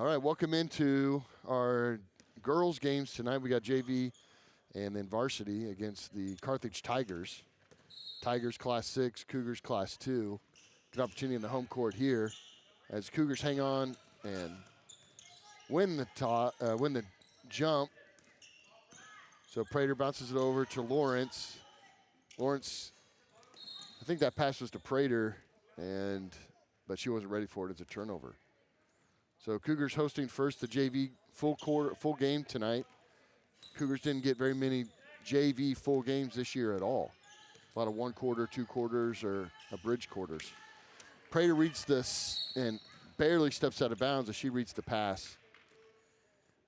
All right, welcome into our girls games tonight. We got JV and then varsity against the Carthage Tigers. Tigers Class 6, Cougars Class 2. Good opportunity in the home court here as Cougars hang on and win the jump. So Prater bounces it over to Lawrence. Lawrence, I think that pass was to Prater, but she wasn't ready for it as a turnover. So Cougars hosting first the JV full game tonight. Cougars didn't get very many JV full games this year at all. A lot of 1 quarter, 2 quarters, or bridge quarters. Prater reads this and barely steps out of bounds as she reads the pass.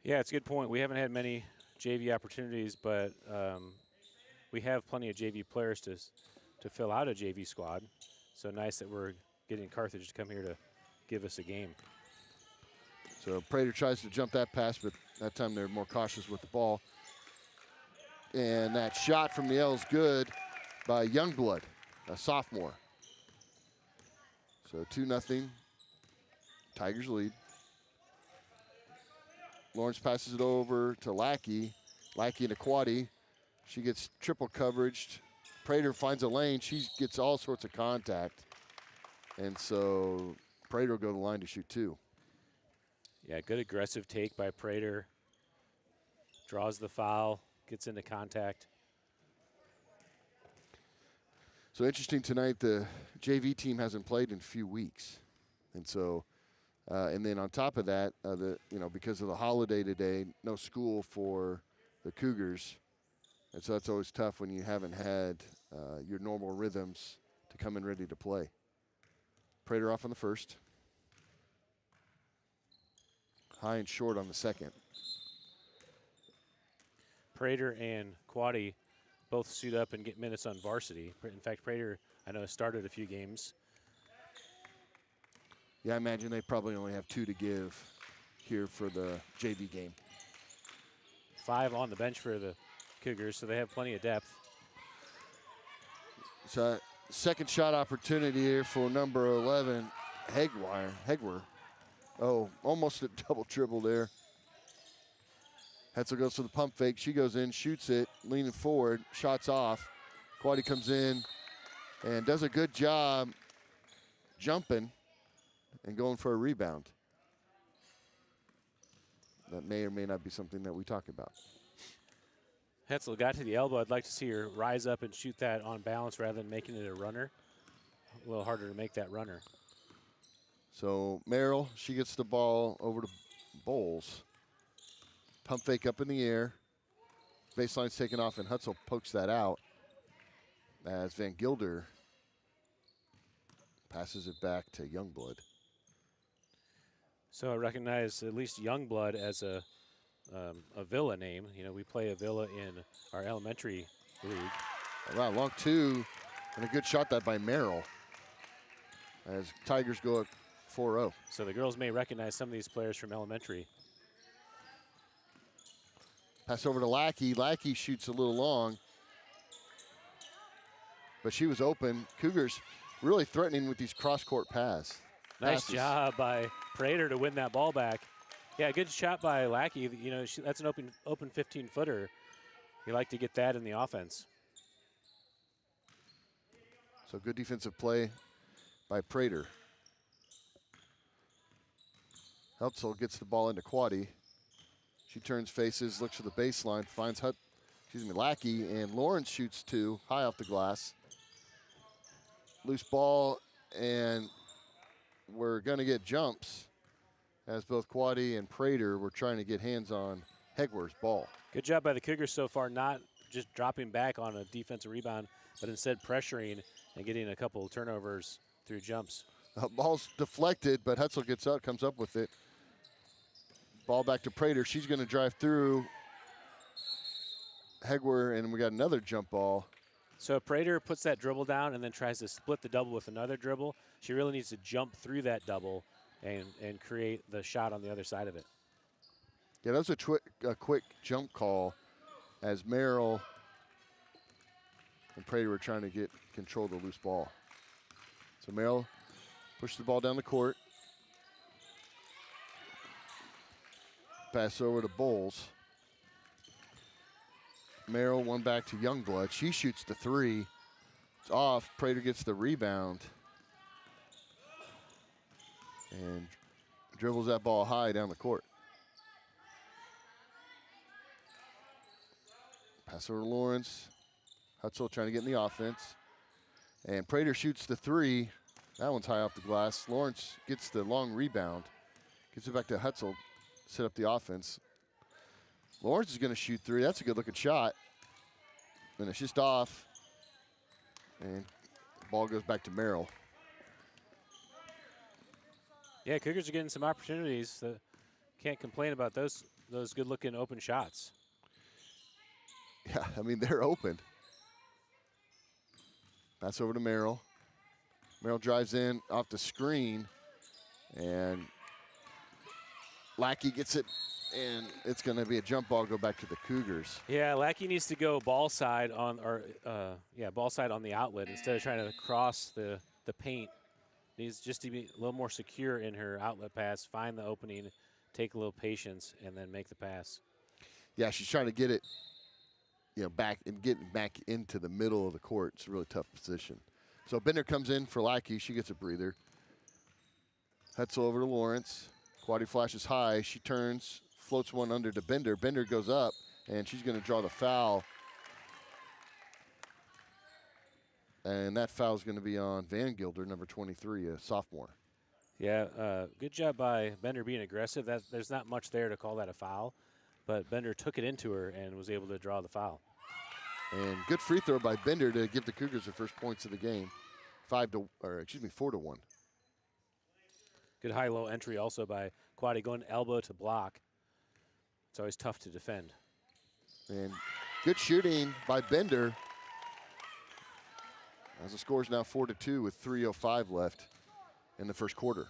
Yeah, it's a good point. We haven't had many JV opportunities, but we have plenty of JV players to fill out a JV squad. So nice that we're getting Carthage to come here to give us a game. So Prater tries to jump that pass, but that time they're more cautious with the ball. And that shot from the L is good by Youngblood, a sophomore. So 2-0, Tigers lead. Lawrence passes it over to Lackey. Lackey and Aquati. She gets triple coveraged. Prater finds a lane. She gets all sorts of contact. And so Prater will go to the line to shoot 2. Yeah, good aggressive take by Prater. Draws the foul, gets into contact. So interesting tonight, the JV team hasn't played in a few weeks. And so, and then on top of that, because of the holiday today, no school for the Cougars. And so that's always tough when you haven't had your normal rhythms to come in ready to play. Prater off on the first. High and short on the second. Prater and Quaddy both suit up and get minutes on varsity. In fact, Prater, I know, started a few games. Yeah, I imagine they probably only have 2 to give here for the JV game. 5 on the bench for the Cougars, so they have plenty of depth. So second shot opportunity here for number 11, Hegwer. Oh, almost a double dribble there. Hetzel goes for the pump fake. She goes in, shoots it, leaning forward, shots off. Quaddy comes in and does a good job jumping and going for a rebound. That may or may not be something that we talk about. Hetzel got to the elbow. I'd like to see her rise up and shoot that on balance rather than making it a runner. A little harder to make that runner. So Merrill, she gets the ball over to Bowles. Pump fake up in the air. Baseline's taken off, and Hutzel pokes that out as Van Gilder passes it back to Youngblood. So I recognize at least Youngblood as a Villa name. You know, we play a Villa in our elementary league. Wow, long 2, and a good shot that by Merrill as Tigers go up 4-0. So the girls may recognize some of these players from elementary. Pass over to Lackey. Lackey shoots a little long, but she was open. Cougars really threatening with these cross-court passes. Nice job by Prater to win that ball back. Yeah, good shot by Lackey. You know, that's an open 15-footer. You like to get that in the offense. So good defensive play by Prater. Hutzel gets the ball into Quaddy. She turns faces, looks for the baseline, finds Lackey, and Lawrence shoots 2, high off the glass. Loose ball, and we're going to get jumps as both Quaddy and Prater were trying to get hands on Hegwer's ball. Good job by the Cougars so far, not just dropping back on a defensive rebound, but instead pressuring and getting a couple of turnovers through jumps. Ball's deflected, but Hutzel gets up, comes up with it. Ball back to Prater. She's going to drive through Hegwer, and we got another jump ball. So Prater puts that dribble down and then tries to split the double with another dribble. She really needs to jump through that double and create the shot on the other side of it. Yeah, that was a quick jump call as Merrill and Prater were trying to control the loose ball. So Merrill pushed the ball down the court. Pass over to Bowles. Merrill, one back to Youngblood. She shoots the three. It's off. Prater gets the rebound. And dribbles that ball high down the court. Pass over to Lawrence. Hutzel trying to get in the offense. And Prater shoots the three. That one's high off the glass. Lawrence gets the long rebound. Gets it back to Hutzel. Set up the offense. Lawrence is going to shoot three. That's a good looking shot. And it's just off. And the ball goes back to Merrill. Yeah, Cougars are getting some opportunities. Can't complain about those good looking open shots. Yeah, I mean, they're open. Pass over to Merrill. Merrill drives in off the screen. And Lackey gets it. And it's going to be a jump ball, go back to the Cougars. Yeah, Lackey needs to go ball side on, ball side on the outlet instead of trying to cross the paint. Needs just to be a little more secure in her outlet pass, find the opening, take a little patience, and then make the pass. Yeah, she's trying to get it, back and get it back into the middle of the court. It's a really tough position. So Bender comes in for Lackey. She gets a breather. Hutzel over to Lawrence. Quaddy flashes high. She turns. Floats one under to Bender. Bender goes up, and she's going to draw the foul. And that foul is going to be on Van Gilder, number 23, a sophomore. Yeah, good job by Bender being aggressive. There's not much there to call that a foul, but Bender took it into her and was able to draw the foul. And good free throw by Bender to give the Cougars their first points of the game. 4-1. Good high-low entry also by Quaddy, going elbow to block. It's always tough to defend. And good shooting by Bender. As the score is now 4-2 with 3:05 left in the first quarter.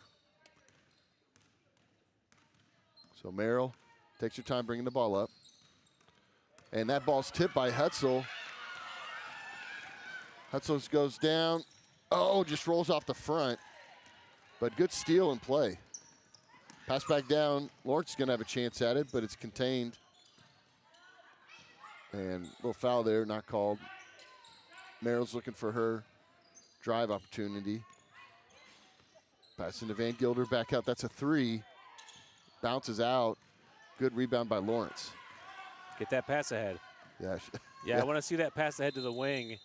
So Merrill takes her time bringing the ball up. And that ball's tipped by Hutzel. Hutzel goes down. Oh, just rolls off the front. But good steal and play. Pass back down. Lawrence is going to have a chance at it, but it's contained. And a little foul there, not called. Merrill's looking for her drive opportunity. Pass into Van Gilder, back out. That's a three. Bounces out. Good rebound by Lawrence. Get that pass ahead. Yeah. Yeah, I want to see that pass ahead to the wing.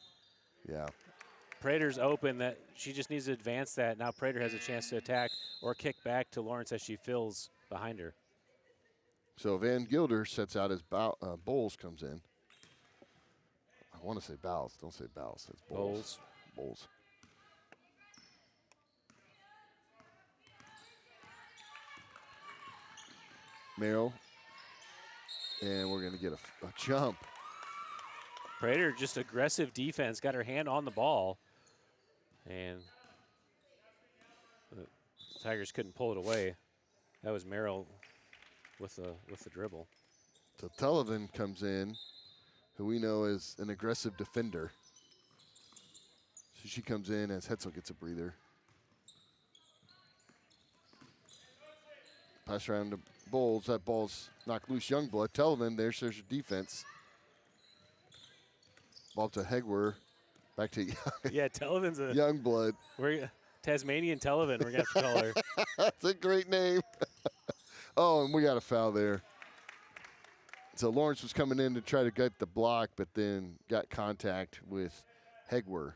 Yeah. Prater's open. That she just needs to advance that. Now Prater has a chance to attack or kick back to Lawrence as she fills behind her. So Van Gilder sets out as Bowles comes in. I want to say Bowles. Don't say Bowles. It's Bowles. Bowles. Merrill. And we're going to get a jump. Prater, just aggressive defense, got her hand on the ball. And the Tigers couldn't pull it away. That was Merrill with the dribble. So Tullivan comes in, who we know is an aggressive defender. So she comes in as Hetzel gets a breather. Pass around to Bowles. That ball's knocked loose. Youngblood. Tullivan, there's your defense. Ball to Hegwer. Back to yeah, Tullivan's a Youngblood. We're Tasmanian Tullivan, we're going to have to call her. That's a great name. Oh, and we got a foul there. So Lawrence was coming in to try to get the block, but then got contact with Hegwer.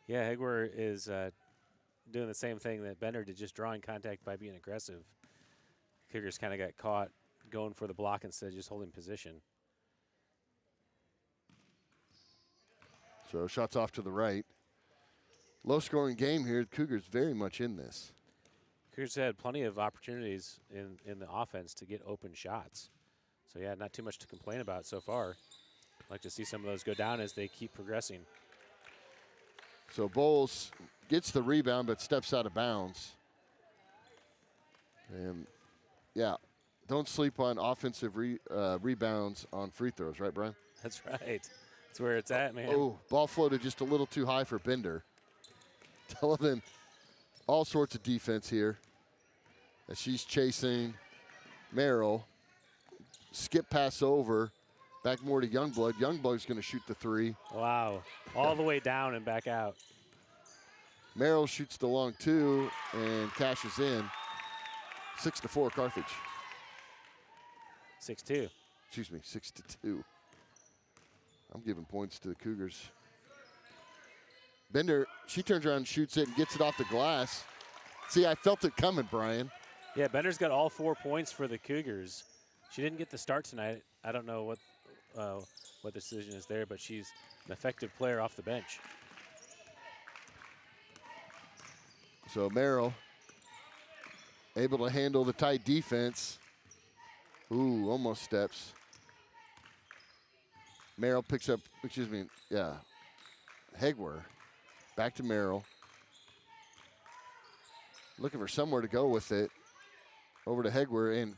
Yeah, Hegwer is doing the same thing that Bender did, just drawing contact by being aggressive. Cougars kind of got caught going for the block instead of just holding position. So shots off to the right. Low-scoring game here. The Cougars very much in this. Cougars had plenty of opportunities in the offense to get open shots. So, yeah, not too much to complain about so far. I'd like to see some of those go down as they keep progressing. So Bowles gets the rebound but steps out of bounds. And, yeah, don't sleep on offensive rebounds on free throws, right, Brian? That's right. That's where it's at, man. Oh, ball floated just a little too high for Bender. Tullivan, all sorts of defense here as she's chasing Merrill. skip pass over. Back more to Youngblood. Youngblood's going to shoot the three. Wow. All the way down and back out. Merrill shoots the long two and cashes in. 6-4 Carthage. 6-2. Excuse me, 6-2. I'm giving points to the Cougars. Bender, she turns around and shoots it and gets it off the glass. See, I felt it coming, Brian. Yeah, Bender's got all 4 points for the Cougars. She didn't get the start tonight. I don't know what the decision is there, but she's an effective player off the bench. So Merrill able to handle the tight defense. Ooh, almost steps. Merrill picks up, Hegwer. Back to Merrill. Looking for somewhere to go with it. Over to Hegwer, and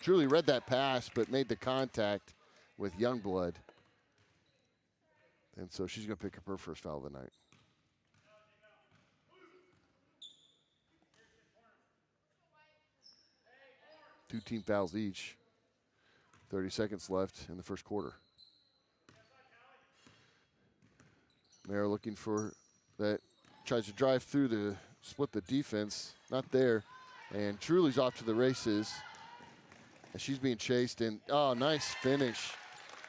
truly read that pass, but made the contact with Youngblood. And so she's going to pick up her first foul of the night. Two team fouls each. 30 seconds left in the first quarter. Merrill looking for that. Tries to drive through to split the defense. Not there. And Truly's off to the races. And she's being chased. And, nice finish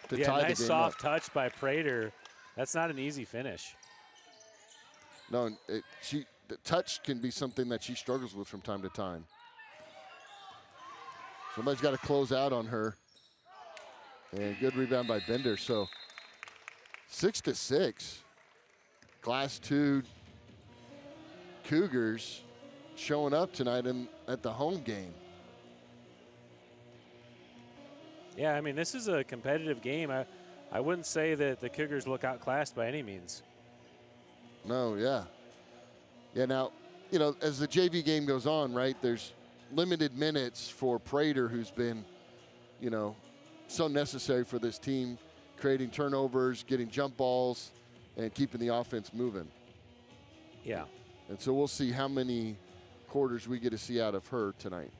to tie the game nice soft up. touch by Prater. That's not an easy finish. No, the touch can be something that she struggles with from time to time. Somebody's got to close out on her. And good rebound by Bender. So 6-6. Class 2 Cougars showing up tonight at the home game. Yeah, I mean, this is a competitive game. I wouldn't say that the Cougars look outclassed by any means. No, yeah. Yeah, now, as the JV game goes on, right, there's limited minutes for Prater, who's been, so necessary for this team, creating turnovers, getting jump balls, and keeping the offense moving. Yeah. And so we'll see how many quarters we get to see out of her tonight.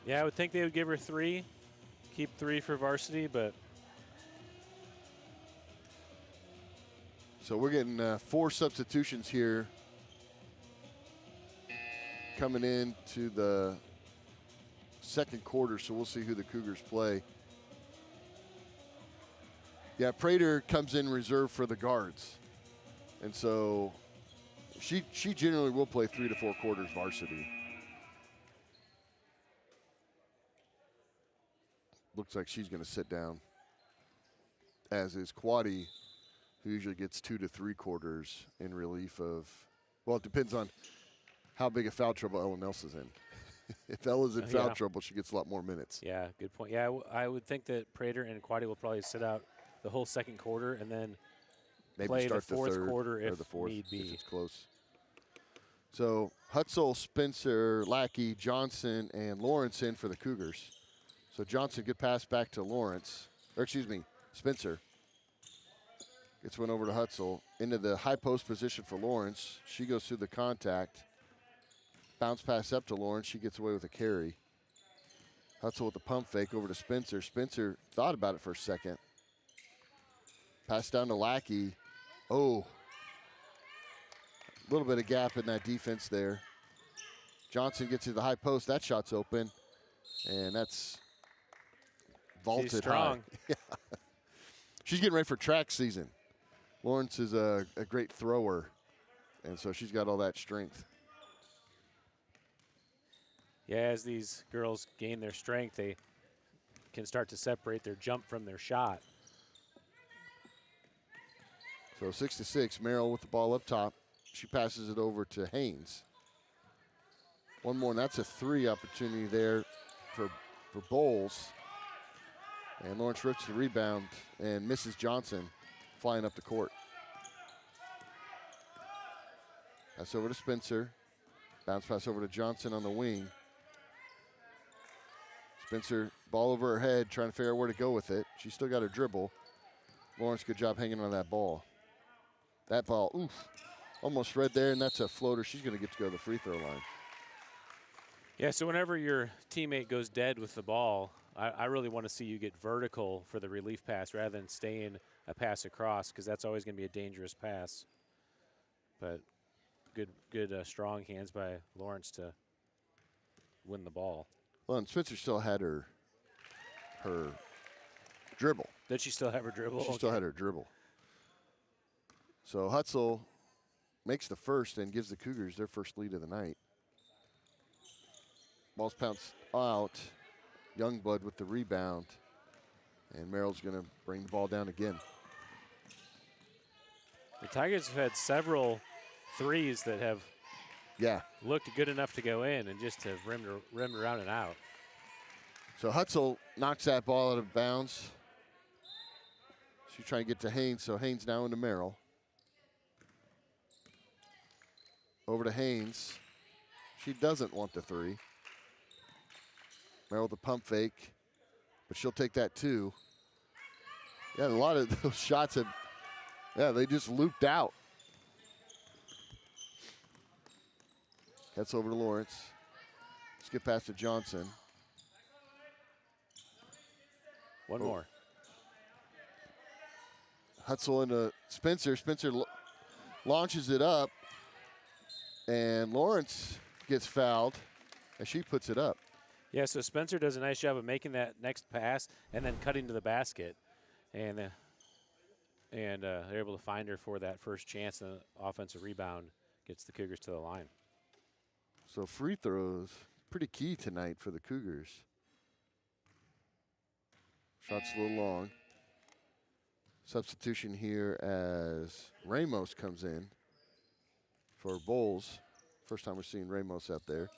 Yeah, I would think they would give her 3, keep 3 for varsity, but. So we're getting 4 substitutions here coming into the second quarter, so we'll see who the Cougars play. Yeah, Prater comes in reserve for the guards. And so she generally will play 3 to 4 quarters varsity. Looks like she's going to sit down, as is Quaddy, who usually gets 2 to 3 quarters in relief of, well, it depends on how big a foul trouble Ellen Nelson's in. If Ella's in foul trouble, she gets a lot more minutes. Yeah, good point. Yeah, I would think that Prater and Quaddy will probably sit out the whole second quarter and then maybe play start the fourth third quarter or if the fourth, need be. if it's close. So Hutzel, Spencer, Lackey, Johnson, and Lawrence in for the Cougars. So Johnson, good pass back to Lawrence, Spencer. Gets one over to Hutzel. Into the high post position for Lawrence. She goes through the contact. Bounce pass up to Lawrence. She gets away with a carry. Hutzel with the pump fake over to Spencer. Spencer thought about it for a second. Pass down to Lackey. Oh. A little bit of gap in that defense there. Johnson gets to the high post. That shot's open. And that's vaulted She's strong. high. Yeah. She's getting ready for track season. Lawrence is a great thrower. And so she's got all that strength. Yeah, as these girls gain their strength, they can start to separate their jump from their shot. So 6-6, Merrill with the ball up top. She passes it over to Haynes. One more, and that's a 3 opportunity there for Bowles. And Lawrence rips the rebound and misses Johnson flying up the court. Pass over to Spencer. Bounce pass over to Johnson on the wing. Spencer, ball over her head, trying to figure out where to go with it. She's still got her dribble. Lawrence, good job hanging on that ball. That ball, oof, almost right there, and that's a floater. She's going to get to go to the free throw line. Yeah, so whenever your teammate goes dead with the ball, I really want to see you get vertical for the relief pass rather than staying a pass across, because that's always going to be a dangerous pass. But good strong hands by Lawrence to win the ball. Well, and Spencer still had her dribble. Did she still have her dribble? She still had her dribble. So Hutzel makes the first and gives the Cougars their first lead of the night. Ball's pounced out. Youngblood with the rebound. And Merrill's going to bring the ball down again. The Tigers have had several threes that have looked good enough to go in and just have rimmed around and out. So Hutzel knocks that ball out of bounds. She's trying to get to Haynes, so Haynes now into Merrill. Over to Haynes. She doesn't want the three. Merrill with the pump fake, but she'll take that too. Yeah, a lot of those shots they just looped out. That's over to Lawrence. Skip pass to Johnson. One more. Hutzel into Spencer. Spencer launches it up, and Lawrence gets fouled as she puts it up. Yeah, so Spencer does a nice job of making that next pass and then cutting to the basket. And they're able to find her for that first chance, and the offensive rebound gets the Cougars to the line. So free throws, pretty key tonight for the Cougars. Shot's a little long. Substitution here as Ramos comes in for Bowles. First time we're seeing Ramos out there.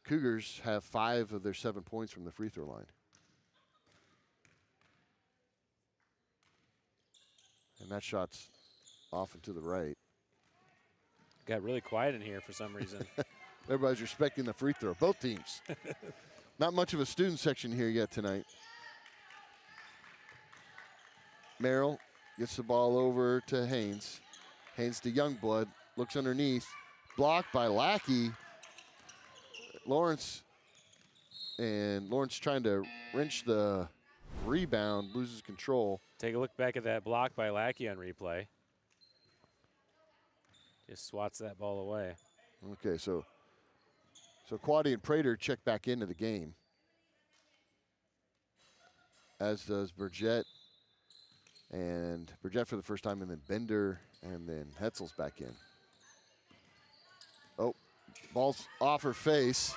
Cougars have 5 of their 7 points from the free throw line. And that shot's off and to the right. Got really quiet in here for some reason. Everybody's respecting the free throw, both teams. Not much of a student section here yet tonight. Merrill gets the ball over to Haynes. Haynes to Youngblood, looks underneath. Blocked by Lackey. Lawrence trying to wrench the rebound, loses control. Take a look back at that block by Lackey on replay. Just swats that ball away. Okay, so Quaddy and Prater check back into the game. As does Burgett. And Burgett for the first time, and then Bender, and then Hetzel's back in. Oh, ball's off her face.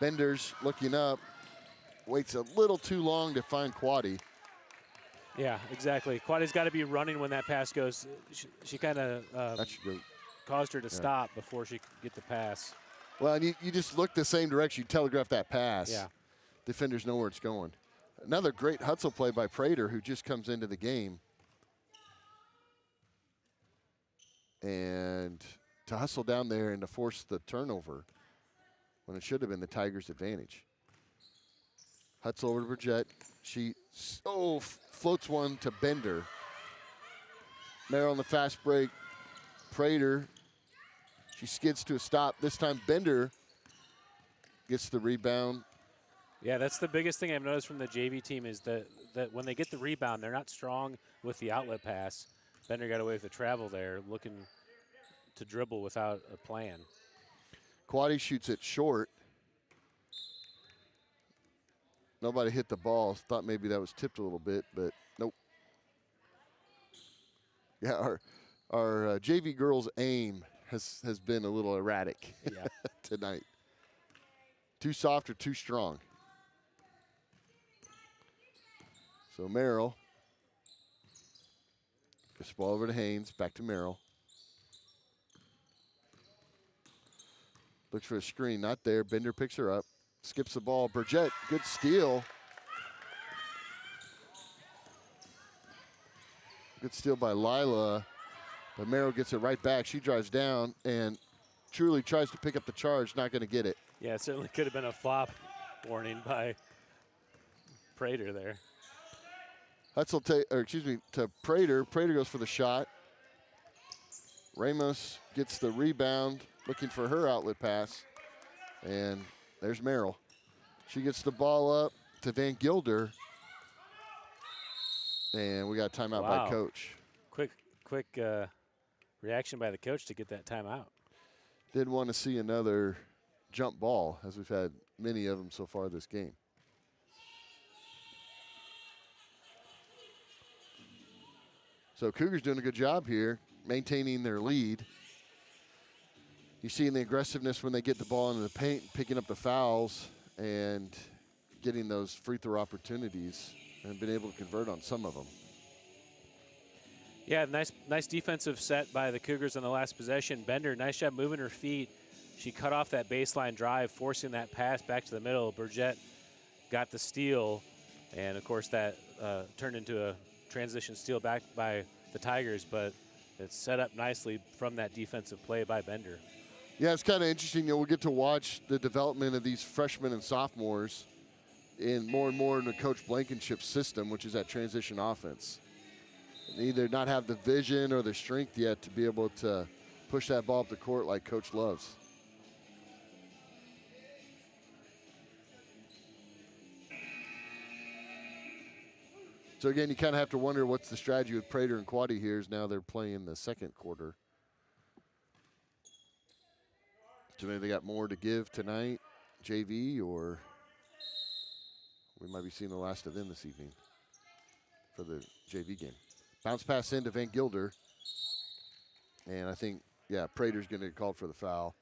Bender's looking up. Waits a little too long to find Quaddy. Yeah, exactly. Quaddy's got to be running when that pass goes. She kind of caused her to stop before she could get the pass. Well, and you just look the same direction. You telegraph that pass. Yeah. Defenders know where it's going. Another great Hutzel play by Prater, who just comes into the game. And to hustle down there and to force the turnover when it should have been the Tigers' advantage. Hutzel over to Burgett. She floats one to Bender. Merrill on the fast break. Prater. She skids to a stop. This time Bender gets the rebound. Yeah, that's the biggest thing I've noticed from the JV team is that when they get the rebound, they're not strong with the outlet pass. Bender got away with the travel there, looking to dribble without a plan. Quaddy shoots it short. Nobody hit the ball. Thought maybe that was tipped a little bit, but nope. Yeah, our JV girls' aim has been a little erratic tonight. Too soft or too strong. So Merrill gets the ball over to Haynes, back to Merrill. Looks for a screen, not there. Bender picks her up, skips the ball. Burgett, good steal. Good steal by Lila, but Merrill gets it right back. She drives down and truly tries to pick up the charge, not going to get it. Yeah, it certainly could have been a flop warning by Prater there. Hutzel to Prater. Prater goes for the shot. Ramos gets the rebound, looking for her outlet pass, and There's Merrill. She gets the ball up to Van Gilder. And we got a timeout by coach. Quick reaction by the coach to get that timeout. Didn't want to see another jump ball, as we've had many of them so far this game. So Cougars doing a good job here, maintaining their lead. You see in the aggressiveness when they get the ball into the paint, picking up the fouls and getting those free throw opportunities, and been able to convert on some of them. Yeah, nice defensive set by the Cougars on the last possession. Bender, nice job moving her feet. She cut off that baseline drive, forcing that pass back to the middle. Burgett got the steal, and of course that turned into a transition steal back by the Tigers, but it's set up nicely from that defensive play by Bender. Yeah, it's kind of interesting. We'll get to watch the development of these freshmen and sophomores in more and more in the Coach Blankenship's system, which is that transition offense. They either not have the vision or the strength yet to be able to push that ball up the court like Coach loves. So again, you kind of have to wonder what's the strategy with Prater and Quaddy here as now they're playing the second quarter. So maybe they got more to give tonight, JV, or we might be seeing the last of them this evening for the JV game. Bounce pass into Van Gilder. And I think, yeah, Prater's going to get called for the foul.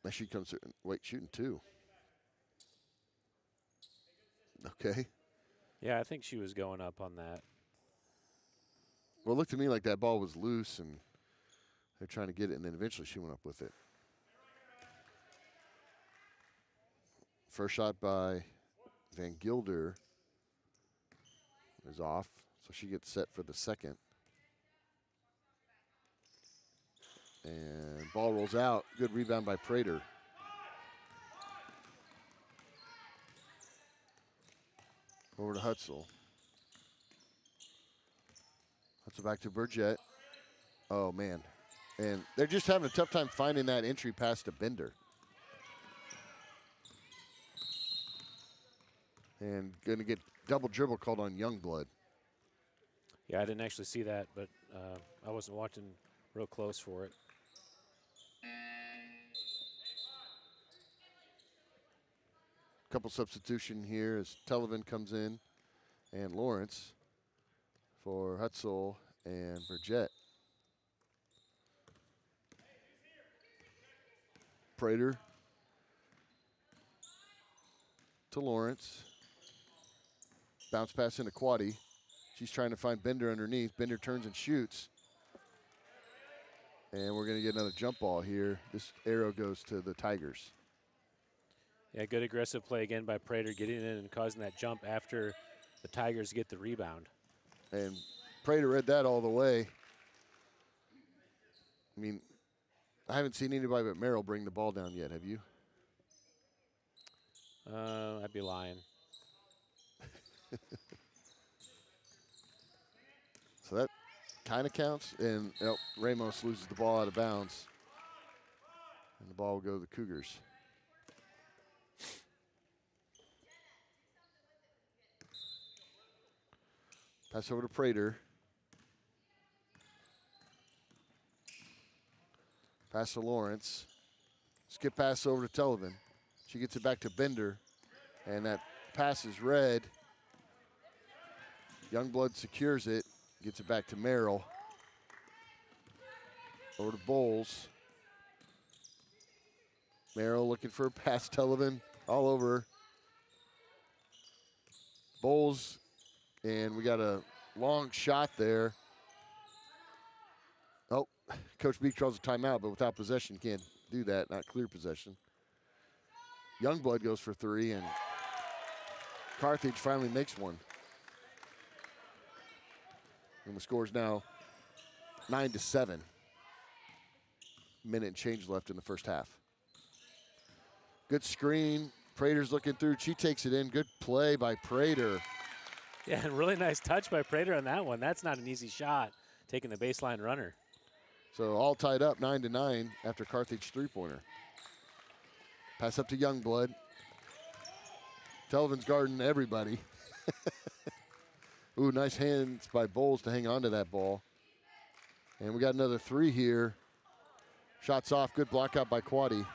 Now she comes, wait, shooting two. Okay. Yeah, I think she was going up on that. Well, it looked to me like that ball was loose and they're trying to get it, and then eventually she went up with it. First shot by Van Gilder is off, so she gets set for the second. And ball rolls out. Good rebound by Prater. Over to Hutzel. Hutzel back to Burgett. Oh, man. And they're just having a tough time finding that entry pass to Bender. And going to get double dribble called on Youngblood. Yeah, I didn't actually see that, but I wasn't watching real close for it. Couple substitution here as Televen comes in and Lawrence for Hutzel and Burgett. Prater to Lawrence. Bounce pass into Quaddy. She's trying to find Bender underneath. Bender turns and shoots. And we're going to get another jump ball here. This arrow goes to the Tigers. Yeah, good aggressive play again by Prater, getting in and causing that jump after the Tigers get the rebound. And Prater read that all the way. I mean, I haven't seen anybody but Merrill bring the ball down yet, have you? I'd be lying. So that kind of counts. And Ramos loses the ball out of bounds. And the ball will go to the Cougars. Pass over to Prater. Pass to Lawrence. Skip pass over to Televen. She gets it back to Bender. And that pass is read. Youngblood secures it. Gets it back to Merrill. Over to Bowles. Merrill looking for a pass. Televen all over her. Bowles. And we got a long shot there. Oh, Coach Beek draws a timeout, but without possession, can't do that. Not clear possession. Youngblood goes for three, and Carthage finally makes one. And the score is now 9-7. Minute and change left in the first half. Good screen. Prater's looking through. She takes it in. Good play by Prater. Yeah, and really nice touch by Prater on that one. That's not an easy shot, taking the baseline runner. So all tied up 9-9 after Carthage three-pointer. Pass up to Youngblood. Televin's guarding everybody. Ooh, nice hands by Bowles to hang on to that ball. And we got another 3 here. Shots off, good block out by Quaddy.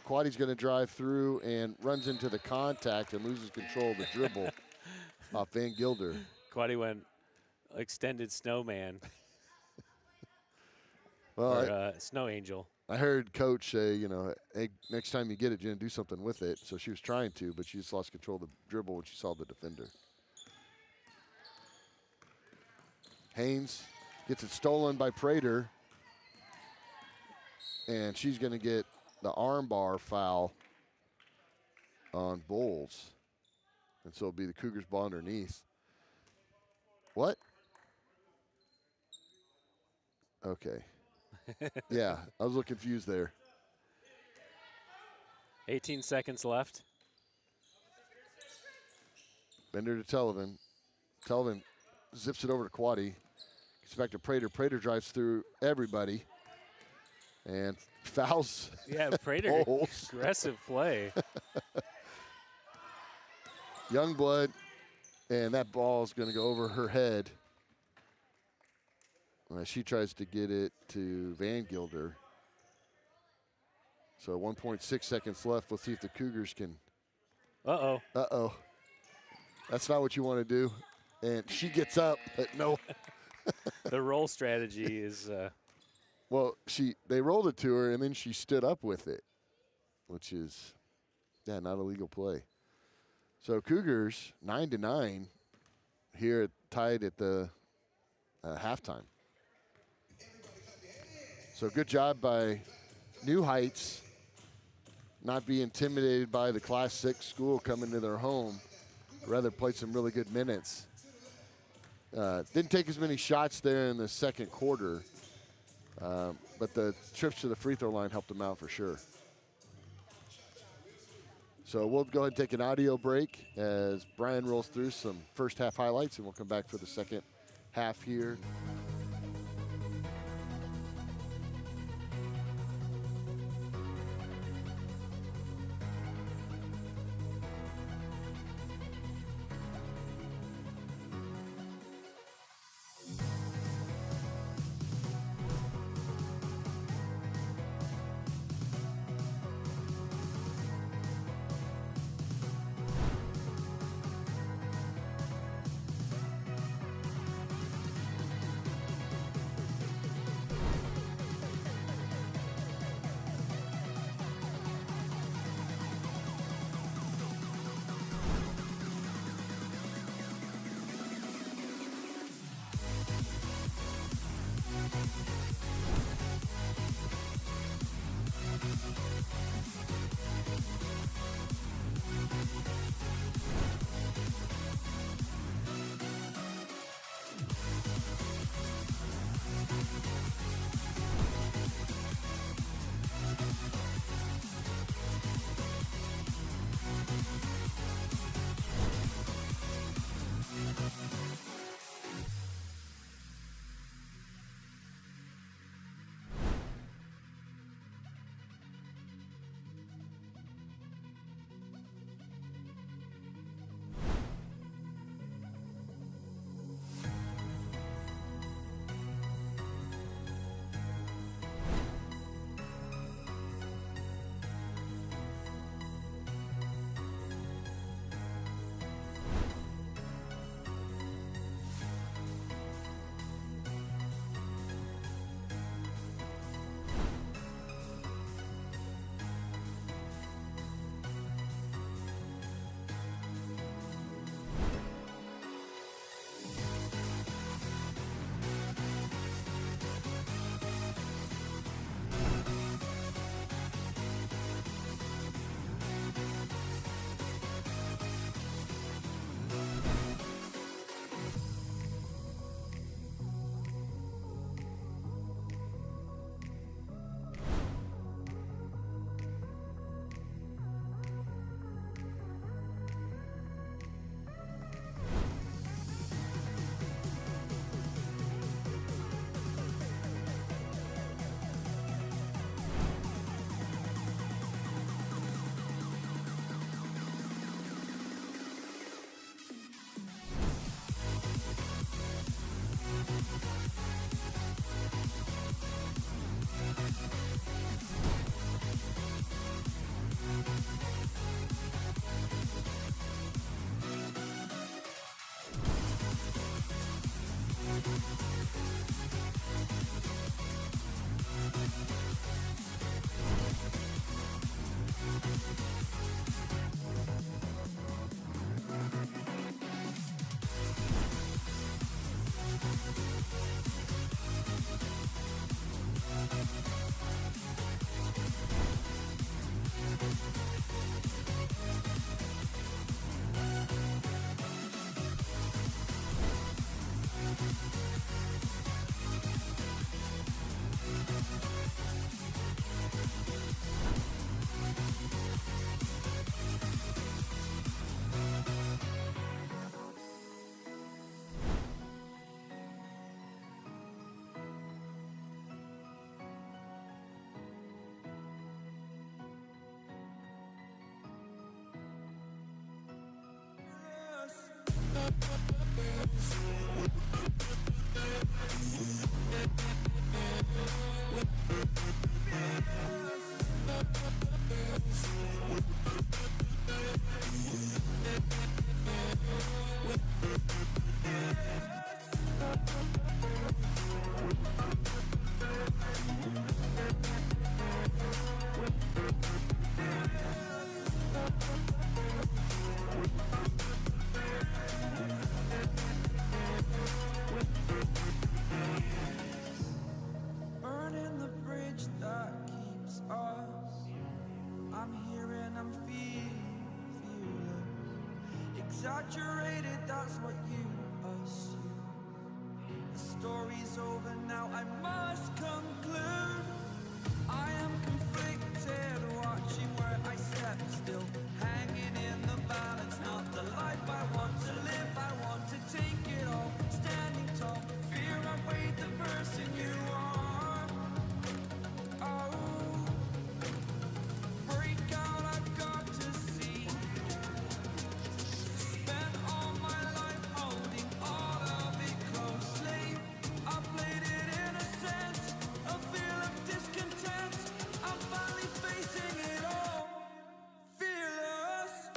Quaddy's going to drive through and runs into the contact and loses control of the dribble off Van Gilder. Quaddy went extended snowman. Well, or snow angel. I heard Coach say, you know, hey, next time you get it, Jen, do something with it. So she was trying to, but she just lost control of the dribble when she saw the defender. Haynes gets it stolen by Prater. And she's going to get the armbar foul on Bowles. And so it'll be the Cougars ball underneath. What? Okay. Yeah, I was a little confused there. 18 seconds left. Bender to Televen. Televen zips it over to Quaddy. Gets back to Prater. Prater drives through everybody. And fouls. Yeah, Prater, aggressive play. Youngblood, and that ball is going to go over her head. She tries to get it to Van Gilder. So 1.6 seconds left. Let's see if the Cougars can. Uh-oh. Uh-oh. That's not what you want to do. And she gets up, but no. The roll strategy is Well, they rolled it to her, and then she stood up with it, which is, yeah, not a legal play. So Cougars 9-9 here, tied at the halftime. So good job by New Heights, not be intimidated by the Class 6 school coming to their home. Rather played some really good minutes. Didn't take as many shots there in the second quarter. But the trips to the free throw line helped them out for sure. So we'll go ahead and take an audio break as Brian rolls through some first half highlights, and we'll come back for the second half here. that's what you assume. The story's over now, I must conclude. I am conflicted, watching where I step still, hanging in the balance, not the life I want to live. I want to take it all, standing tall, fear outweighed the person you are. Oh, break out, I've got to see. Spent all my life holding all of it closely. I played it innocent, a feel of discontent. I'm finally facing it all, fearless.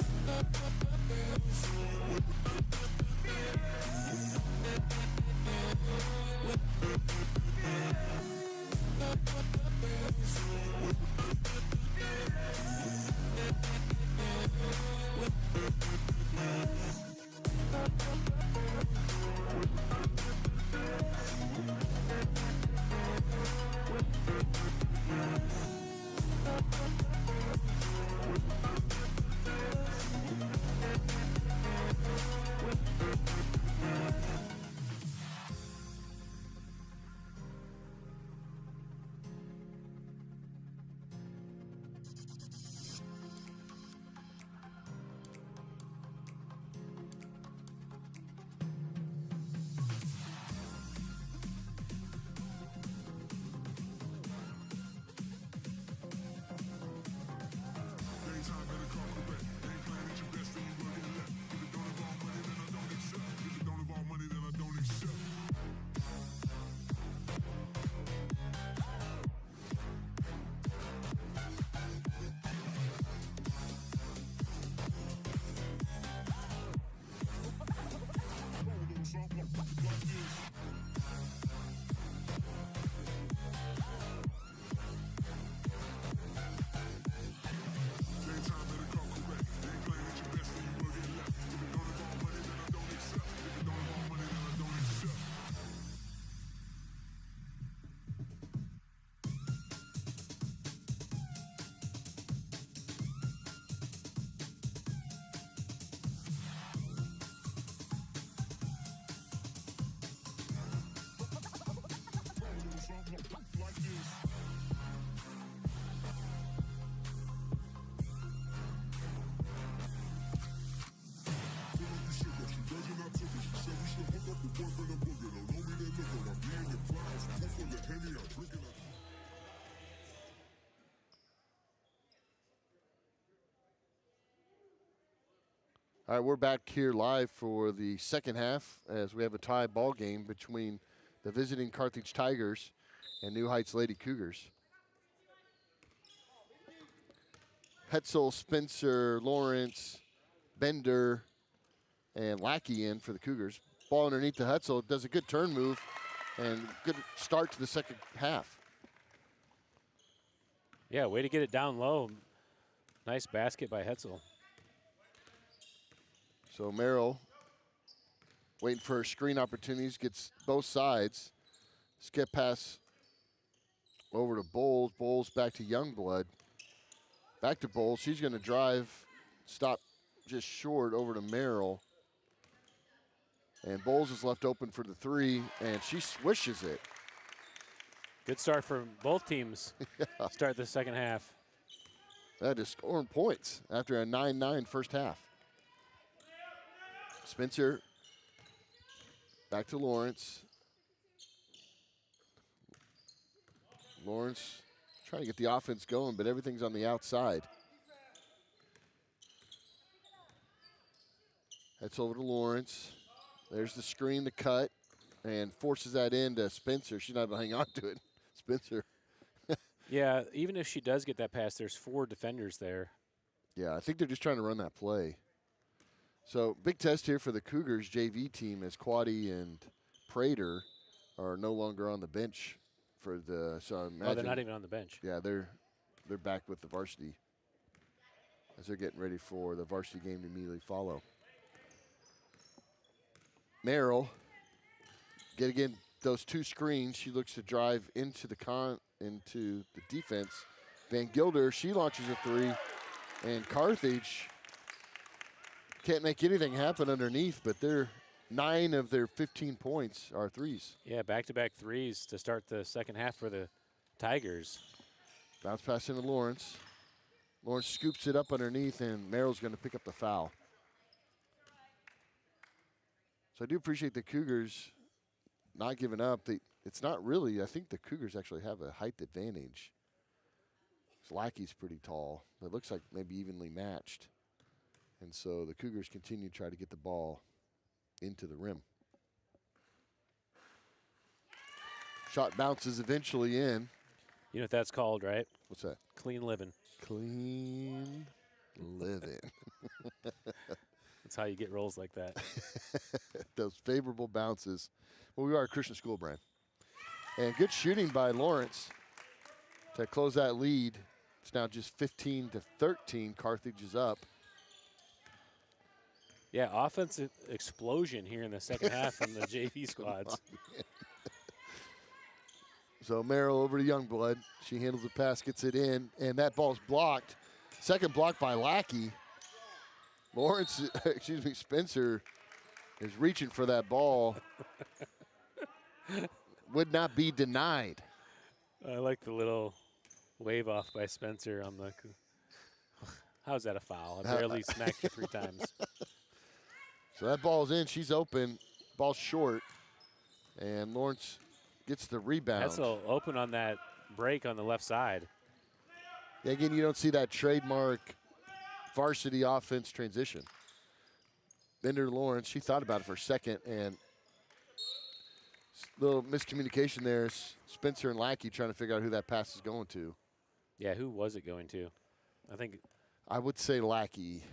All right, we're back here live for the second half as we have a tie ball game between the visiting Carthage Tigers and New Heights Lady Cougars. Hetzel, Spencer, Lawrence, Bender, and Lackey in for the Cougars. Ball underneath to Hetzel, does a good turn move and good start to the second half. Yeah, way to get it down low. Nice basket by Hetzel. So Merrill waiting for her screen opportunities, gets both sides. Skip pass over to Bowles. Bowles back to Youngblood. Back to Bowles. She's going to drive, stop just short over to Merrill. And Bowles is left open for the three, and she swishes it. Good start for both teams. Yeah. Start the second half. That is scoring points after a 9-9 first half. Spencer back to Lawrence. Lawrence trying to get the offense going, but everything's on the outside. That's over to Lawrence. There's the screen, the cut, and forces that into Spencer. She's not able to hang on to it. Spencer. Yeah, even if she does get that pass, there's 4 defenders there. Yeah, I think they're just trying to run that play. So big test here for the Cougars JV team as Quaddy and Prater are no longer on the bench for the. So I imagine, Oh, they're not even on the bench. Yeah, they're back with the varsity as they're getting ready for the varsity game to immediately follow. Merrill, again those 2 screens. She looks to drive into the defense. Van Gilder, she launches a 3, and Carthage can't make anything happen underneath, but they're 9 of their 15 points are threes. Yeah, back-to-back threes to start the second half for the Tigers. Bounce pass into Lawrence. Lawrence scoops it up underneath, and Merrill's going to pick up the foul. So I do appreciate the Cougars not giving up. It's not really, I think the Cougars actually have a height advantage. Lackey's pretty tall. It looks like maybe evenly matched. And so the Cougars continue to try to get the ball into the rim. Shot bounces eventually in. You know what that's called, right? What's that? Clean living. Clean living. That's how you get rolls like that. Those favorable bounces. Well, we are a Christian school brand. And good shooting by Lawrence to close that lead. It's now just 15-13. Carthage is up. Yeah, offensive explosion here in the second half from the JV squads. So Merrill over to Youngblood. She handles the pass, gets it in, and that ball's blocked. Second block by Lackey. Lawrence, Spencer is reaching for that ball. Would not be denied. I like the little wave off by Spencer on the. How's that a foul? I barely smacked you 3 times. So that ball's in. She's open. Ball's short. And Lawrence gets the rebound. That's a open on that break on the left side. Yeah, again, you don't see that trademark varsity offense transition. Bender Lawrence, she thought about it for a second, and little miscommunication there. Spencer and Lackey trying to figure out who that pass is going to. Yeah, who was it going to? I would say Lackey.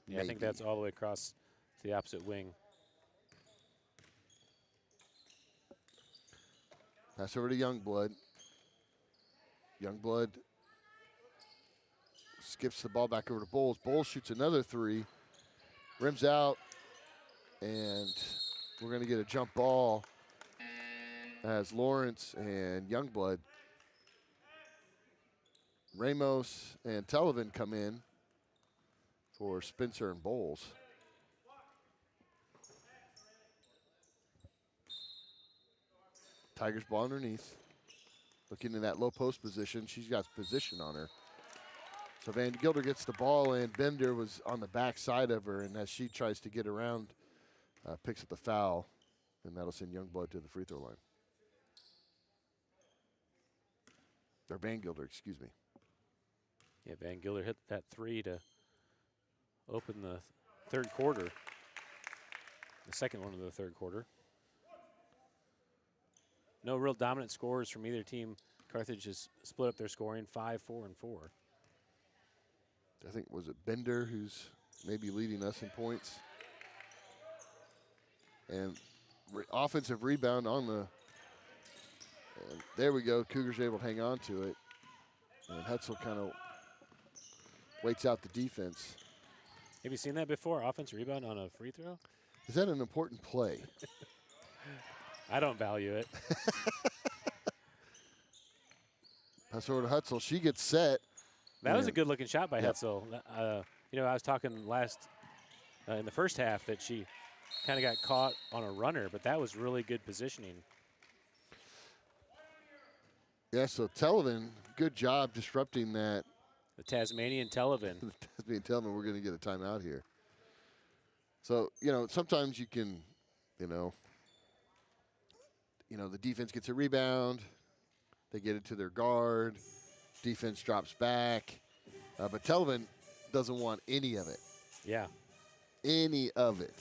Yeah, I think that's all the way across to the opposite wing. Pass over to Youngblood. Youngblood skips the ball back over to Bowles. Bowles shoots another 3. Rims out. And we're going to get a jump ball as Lawrence and Youngblood. Ramos and Televen come in for Spencer and Bowles. Tigers ball underneath. Looking in that low post position. She's got position on her. So Van Gilder gets the ball, and Bender was on the back side of her, and as she tries to get around, picks up the foul, and that'll send Youngblood to the free throw line. Or Van Gilder, excuse me. Yeah, Van Gilder hit that 3 to open the third quarter. The second one of the third quarter. No real dominant scores from either team. Carthage has split up their scoring 5, 4, and 4. I think, was it Bender who's maybe leading us in points? And offensive rebound on the, and there we go. Cougars able to hang on to it. And Hetzel kind of waits out the defense. Have you seen that before? Offensive rebound on a free throw? Is that an important play? I don't value it. Pass over to Hetzel. She gets set. That was a good-looking shot by Yep. Hetzel. You know, I was talking in the first half that she kind of got caught on a runner, but that was really good positioning. Yeah, so Televen, good job disrupting that. The Tasmanian Televen. Tasmanian Televen, we're going to get a timeout here. So, you know, sometimes you can, you know, the defense gets a rebound. They get it to their guard. Defense drops back. But Televen doesn't want any of it. Yeah. Any of it.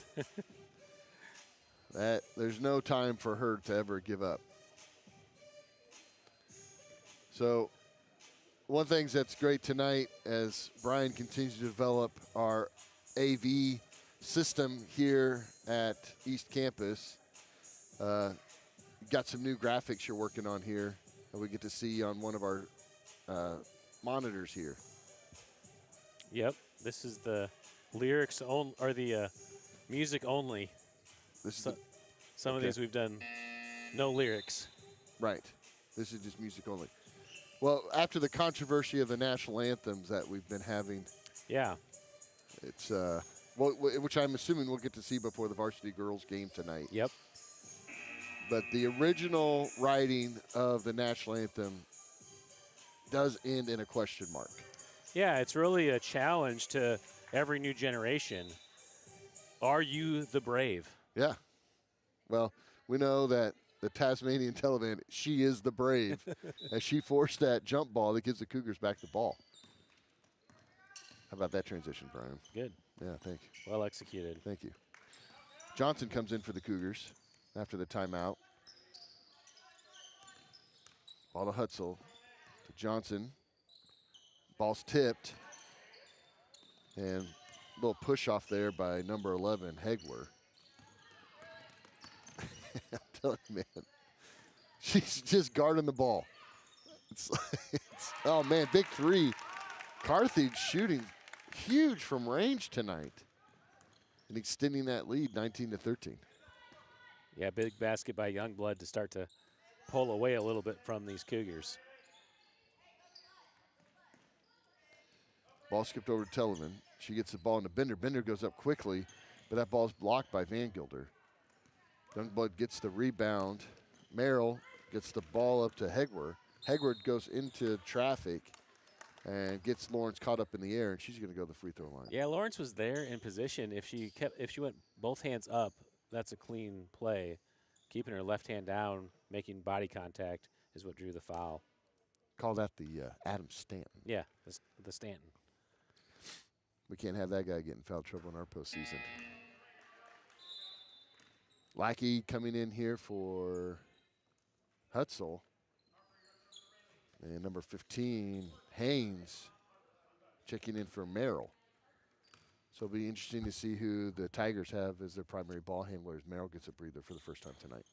There's no time for her to ever give up. So one thing that's great tonight as Brian continues to develop our AV system here at East Campus, got some new graphics you're working on here that we get to see on one of our monitors here. Yep. This is the lyrics or the music only. This is some of these we've done no lyrics. Right. This is just music only. Well, after the controversy of the national anthems that we've been having, yeah, it's which I'm assuming we'll get to see before the varsity girls game tonight. Yep. But the original writing of the national anthem does end in a question mark. Yeah, it's really a challenge to every new generation. Are you the brave? Yeah. Well, we know that the Tasmanian Taliban, she is the brave, as she forced that jump ball that gives the Cougars back the ball. How about that transition, Brian? Good. Yeah, thank you. Well executed. Thank you. Johnson comes in for the Cougars after the timeout. Ball to Hutzel, to Johnson. Ball's tipped. And a little push off there by number 11, Hegler. I'm telling you, man. She's just guarding the ball. Oh, man, big three. Carthage shooting huge from range tonight and extending that lead 19-13. Yeah, big basket by Youngblood to start to pull away a little bit from these Cougars. Ball skipped over to Telemann. She gets the ball into Bender. Bender goes up quickly, but that ball's blocked by Van Gilder. Youngblood gets the rebound. Merrill gets the ball up to Hegwer. Hegwer goes into traffic and gets Lawrence caught up in the air, and she's going to go to the free throw line. Yeah, Lawrence was there in position. If she went both hands up, that's a clean play. Keeping her left hand down, making body contact is what drew the foul. Call that the Adam Stanton. Yeah, the Stanton. We can't have that guy get in foul trouble in our postseason. Lackey coming in here for Hutzel. And number 15, Haynes, checking in for Merrill. So it'll be interesting to see who the Tigers have as their primary ball handlers. Merrill gets a breather for the first time tonight.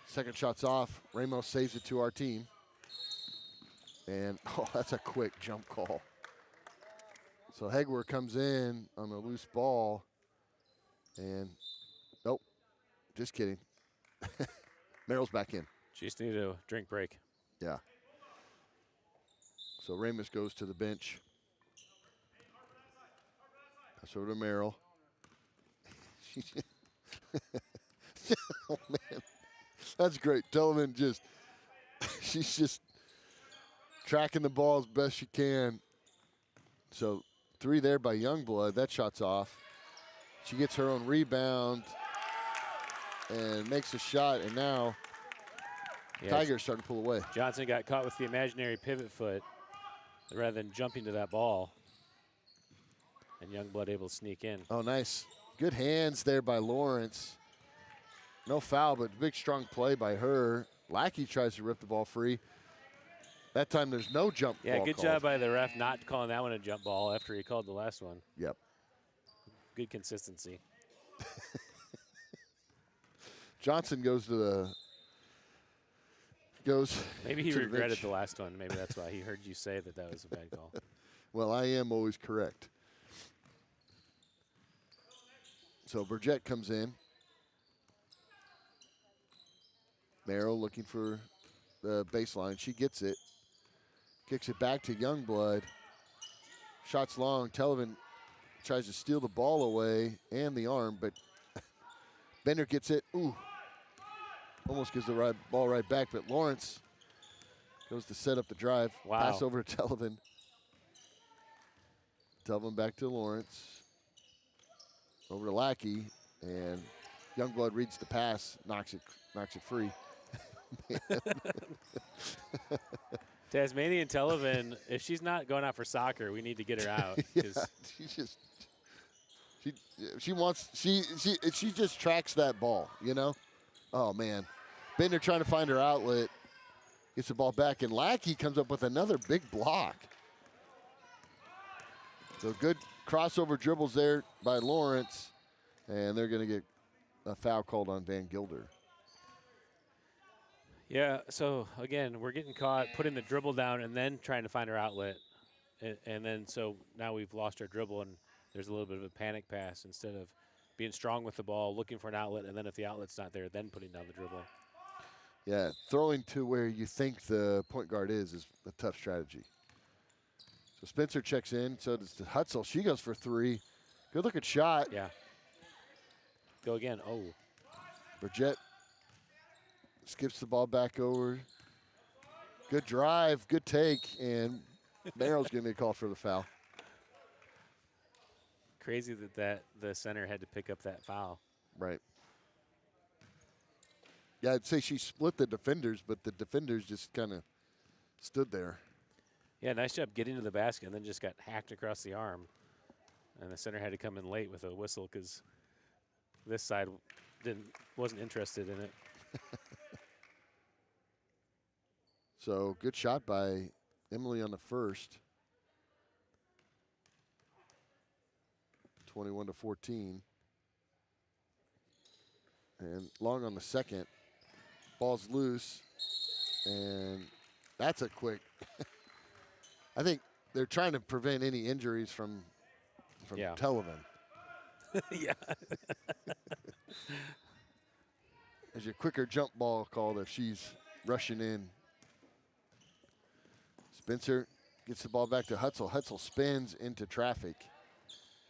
Second shot's off. Ramos saves it to our team. And, oh, that's a quick jump call. So Hegwer comes in on a loose ball. And, nope, just kidding. Merrill's back in. She just needed a drink break. Yeah. So Ramos goes to the bench. Pass over to Merrill. Oh, man. That's great. Telemann just, she's just tracking the ball as best she can. So 3 there by Youngblood. That shot's off. She gets her own rebound and makes a shot, and now Tigers starting to pull away. Johnson got caught with the imaginary pivot foot rather than jumping to that ball. And Youngblood able to sneak in. Oh, nice. Good hands there by Lawrence. No foul, but big, strong play by her. Lackey tries to rip the ball free. That time there's no jump ball. Yeah, good job by the ref not calling that one a jump ball after he called the last one. Yep. Good consistency. Johnson goes to the Maybe he to the regretted bench. the last one. Maybe that's why he heard you say that was a bad call. Well, I am always correct. So Burgett comes in. Merrill looking for the baseline. She gets it. Kicks it back to Youngblood. Shots long. Telemann tries to steal the ball away and the arm, but Bender gets it. Ooh. Almost gives the ball right back, but Lawrence goes to set up the drive. Wow. Pass over to Telemann. Telemann back to Lawrence. Over to Lackey, and Youngblood reads the pass, knocks it free. Tasmanian Telemann, if she's not going out for soccer, we need to get her out. Yeah, she just tracks that ball, you know? Oh, man. Bender trying to find her outlet. Gets the ball back, and Lackey comes up with another big block. So good crossover dribbles there by Lawrence, and they're going to get a foul called on Van Gilder. Yeah, so again, we're getting caught putting the dribble down and then trying to find our outlet. And then so now we've lost our dribble, and there's a little bit of a panic pass instead of being strong with the ball, looking for an outlet, and then if the outlet's not there, then putting down the dribble. Yeah, throwing to where you think the point guard is a tough strategy. So Spencer checks in, so does Hutzel. She goes for 3, Good looking shot. Yeah. Go again. Oh. Burgett skips the ball back over. Good drive, good take, and Merrill's going to be called for the foul. Crazy that the center had to pick up that foul. Right. Yeah, I'd say she split the defenders, but the defenders just kind of stood there. Yeah, nice job getting to the basket and then just got hacked across the arm. And the center had to come in late with a whistle because this side wasn't interested in it. So good shot by Emily on the first. 21-14. And Long on the second. Ball's loose. And that's a quick. I think they're trying to prevent any injuries from Yeah. Televen. Yeah. There's a quicker jump ball called if she's rushing in. Spencer gets the ball back to Hutzel. Hutzel spins into traffic.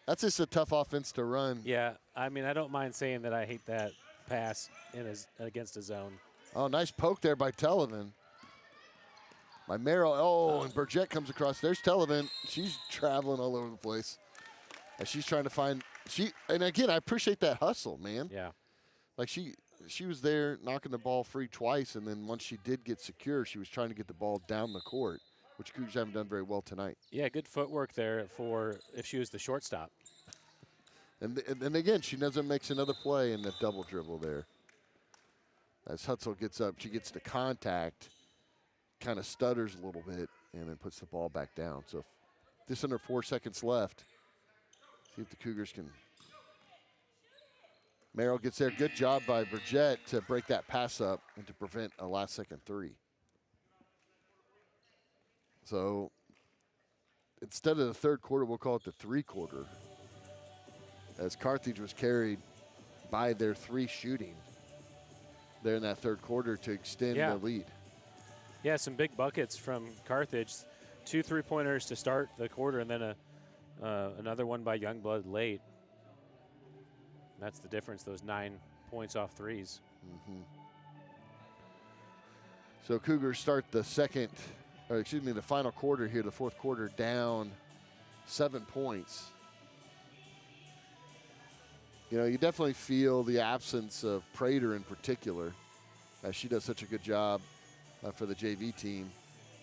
That's just a tough offense to run. Yeah, I mean, I don't mind saying that I hate that pass against a zone. Oh, nice poke there by Televen. By Merrill. Oh, and Burgett comes across. There's Televen. She's traveling all over the place. As she's trying to find and again, I appreciate that hustle, man. Yeah. Like she was there knocking the ball free twice, and then once she did get secure, she was trying to get the ball down the court, which Cougars haven't done very well tonight. Yeah, good footwork there for if she was the shortstop. And again, she makes another play in the double dribble there. As Hutzel gets up, she gets to contact, kind of stutters a little bit, and then puts the ball back down. So just under 4 seconds left. See if the Cougars can. Merrill gets there. Good job by Burgett to break that pass up and to prevent a last-second three. So instead of the third quarter, we'll call it the three-quarter, as Carthage was carried by their three shooting there in that third quarter to extend the lead. Yeah, some big buckets from Carthage. 2 3-pointers to start the quarter, and then another one by Youngblood late. That's the difference, those 9 points off threes. Mm-hmm. So Cougars start the the final quarter here, the fourth quarter, down 7 points. You know, you definitely feel the absence of Prater in particular, as she does such a good job for the JV team,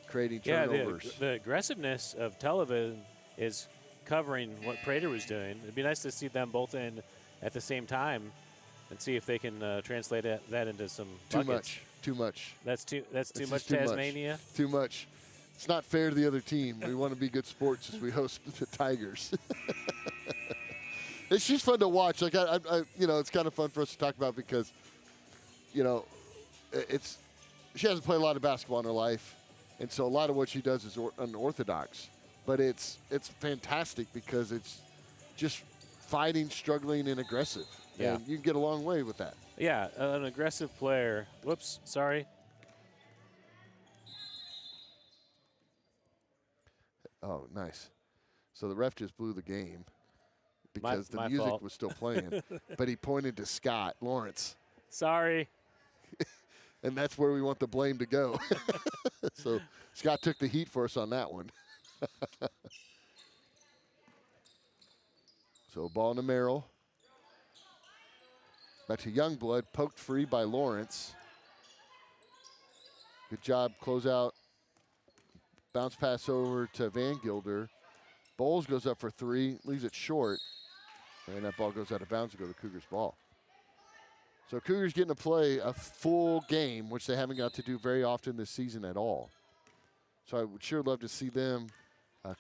creating turnovers. Yeah, the aggressiveness of Televen is covering what Prater was doing. It'd be nice to see them both in at the same time and see if they can translate that into some buckets. Too much. That's too much Tasmania? Too much. It's not fair to the other team. We want to be good sports as we host the Tigers. She's fun to watch. Like I, it's kind of fun for us to talk about because, she hasn't played a lot of basketball in her life, and so a lot of what she does is unorthodox. But it's fantastic because it's just fighting, struggling, and aggressive. Yeah. And you can get a long way with that. Yeah, an aggressive player. Whoops, sorry. Oh, nice. So the ref just blew the game because the my music fault. was still playing. But he pointed to Scott Lawrence. Sorry. And that's where we want the blame to go. So Scott took the heat for us on that one. So ball to Merrill. Back to Youngblood, poked free by Lawrence. Good job, close out. Bounce pass over to Van Gilder. Bowles goes up for three, leaves it short. And that ball goes out of bounds to go to Cougars ball. So Cougars getting to play a full game, which they haven't got to do very often this season at all. So I would sure love to see them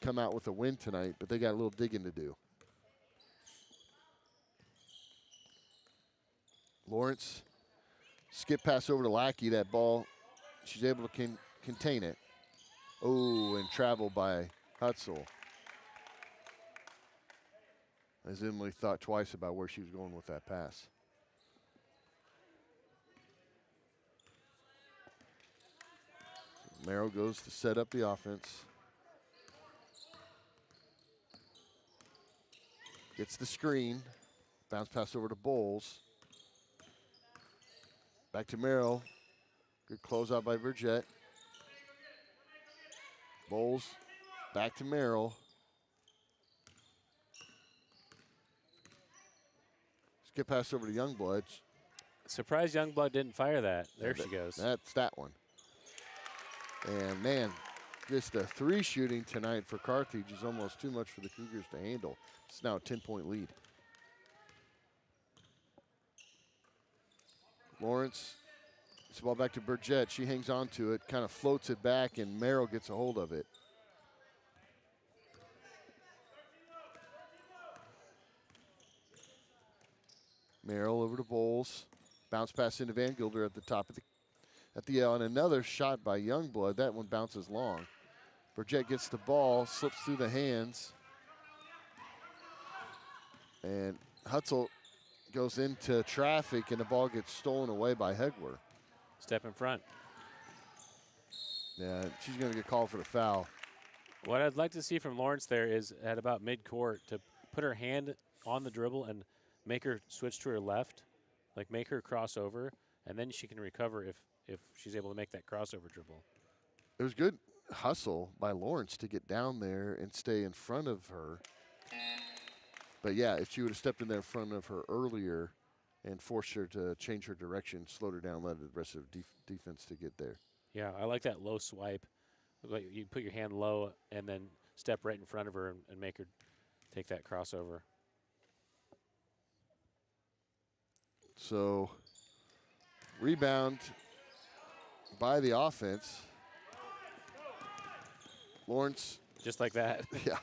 come out with a win tonight, but they got a little digging to do. Lawrence, skip pass over to Lackey. That ball, she's able to contain it. Oh, and travel by Hutzel. As Emily thought twice about where she was going with that pass. Merrill goes to set up the offense. Gets the screen. Bounce pass over to Bowles. Back to Merrill. Good closeout by Burgett. Bowles back to Merrill. Skip pass over to Youngblood. Surprised Youngblood didn't fire that. There she goes. That's that one. And man, just the 3 shooting tonight for Carthage is almost too much for the Cougars to handle. It's now a 10-point lead. Lawrence, this ball back to Burgett. She hangs on to it, kind of floats it back, and Merrill gets a hold of it. Merrill over to Bowles. Bounce pass into Van Gilder at the top of the L, and another shot by Youngblood. That one bounces long. Burgett gets the ball, slips through the hands, and Hutzel goes into traffic, and the ball gets stolen away by Hegwer. Step in front. Yeah, she's going to get called for the foul. What I'd like to see from Lawrence there is at about mid-court to put her hand on the dribble and make her switch to her left, like make her cross over, and then she can recover if she's able to make that crossover dribble. It was good hustle by Lawrence to get down there and stay in front of her. But yeah, if she would have stepped in there in front of her earlier and forced her to change her direction, slowed her down, let the rest of the defense to get there. Yeah, I like that low swipe. Like you put your hand low and then step right in front of her and make her take that crossover. So, rebound by the offense. Lawrence. Just like that. Yeah.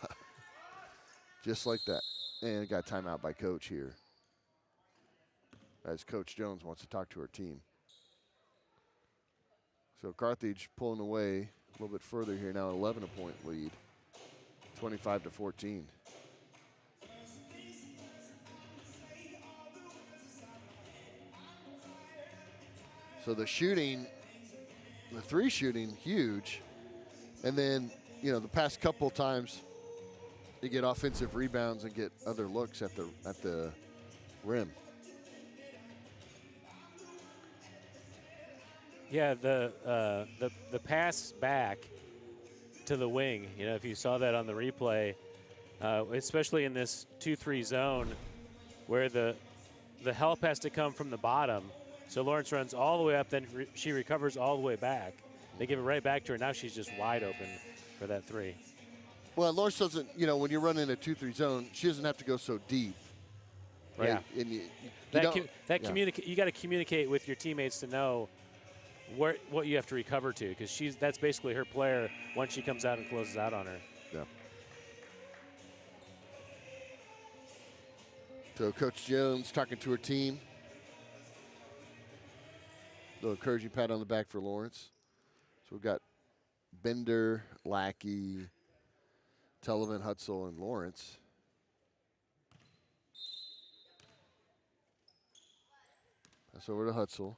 Just like that. And got timeout by Coach here, as Coach Jones wants to talk to her team. So Carthage pulling away a little bit further here now, 11-point lead, 25-14. So the shooting, the 3 shooting, huge. And then, you know, the past couple times they get offensive rebounds and get other looks at the rim. Yeah, the pass back to the wing, you know, if you saw that on the replay, especially in this 2-3 zone where the help has to come from the bottom. So Lawrence runs all the way up, then she recovers all the way back. They give it right back to her. Now she's just wide open for that 3. Well, Lawrence doesn't, you know, when you're running a 2-3 zone, she doesn't have to go so deep. Right? Yeah. And you got to communicate with your teammates to know what you have to recover to, because that's basically her player once she comes out and closes out on her. Yeah. So Coach Jones talking to her team. Little encouraging pat on the back for Lawrence. So we've got Bender, Lackey, Televen, Hutzel, and Lawrence. That's over to Hutzel.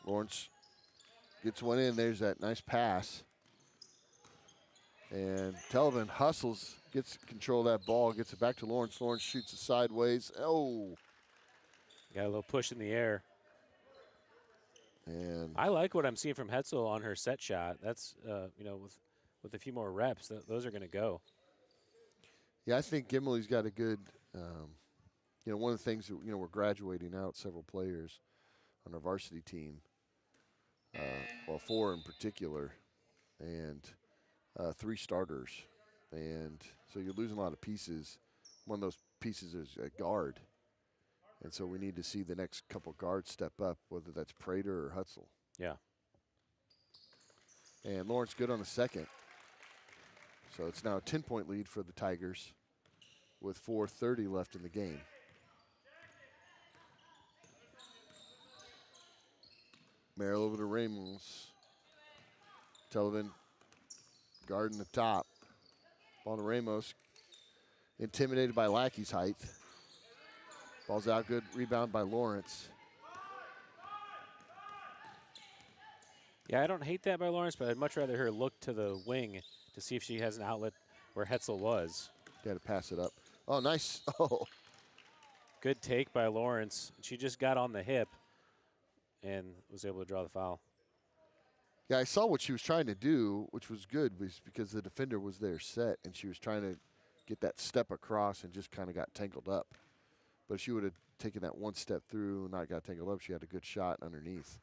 Lawrence gets one in. There's that nice pass. And Televen hustles, gets control of that ball, gets it back to Lawrence. Lawrence shoots it sideways. Oh. Got a little push in the air. And I like what I'm seeing from Hetzel on her set shot. That's, you know, with a few more reps, those are going to go. yeah, I think Gimley's got a good, you know, one of the things that, you know, we're graduating out several players on our varsity team. Well, 4 in particular, and 3 starters. And so you're losing a lot of pieces. One of those pieces is a guard. And so we need to see the next couple guards step up, whether that's Prater or Hutzel. Yeah. And Lawrence good on the second. So it's now a 10-point lead for the Tigers with 4:30 left in the game. Merrill over to Ramos. Televen guarding the top. Ball to Ramos. Intimidated by Lackey's height. Ball's out, good rebound by Lawrence. Yeah, I don't hate that by Lawrence, but I'd much rather her look to the wing to see if she has an outlet where Hetzel was. Got to pass it up. Oh, nice. Oh, Good take by Lawrence. She just got on the hip and was able to draw the foul. yeah, I saw what she was trying to do, which was good, was because the defender was there set, and she was trying to get that step across and just kind of got tangled up. But if she would have taken that one step through and not got tangled up, she had a good shot underneath.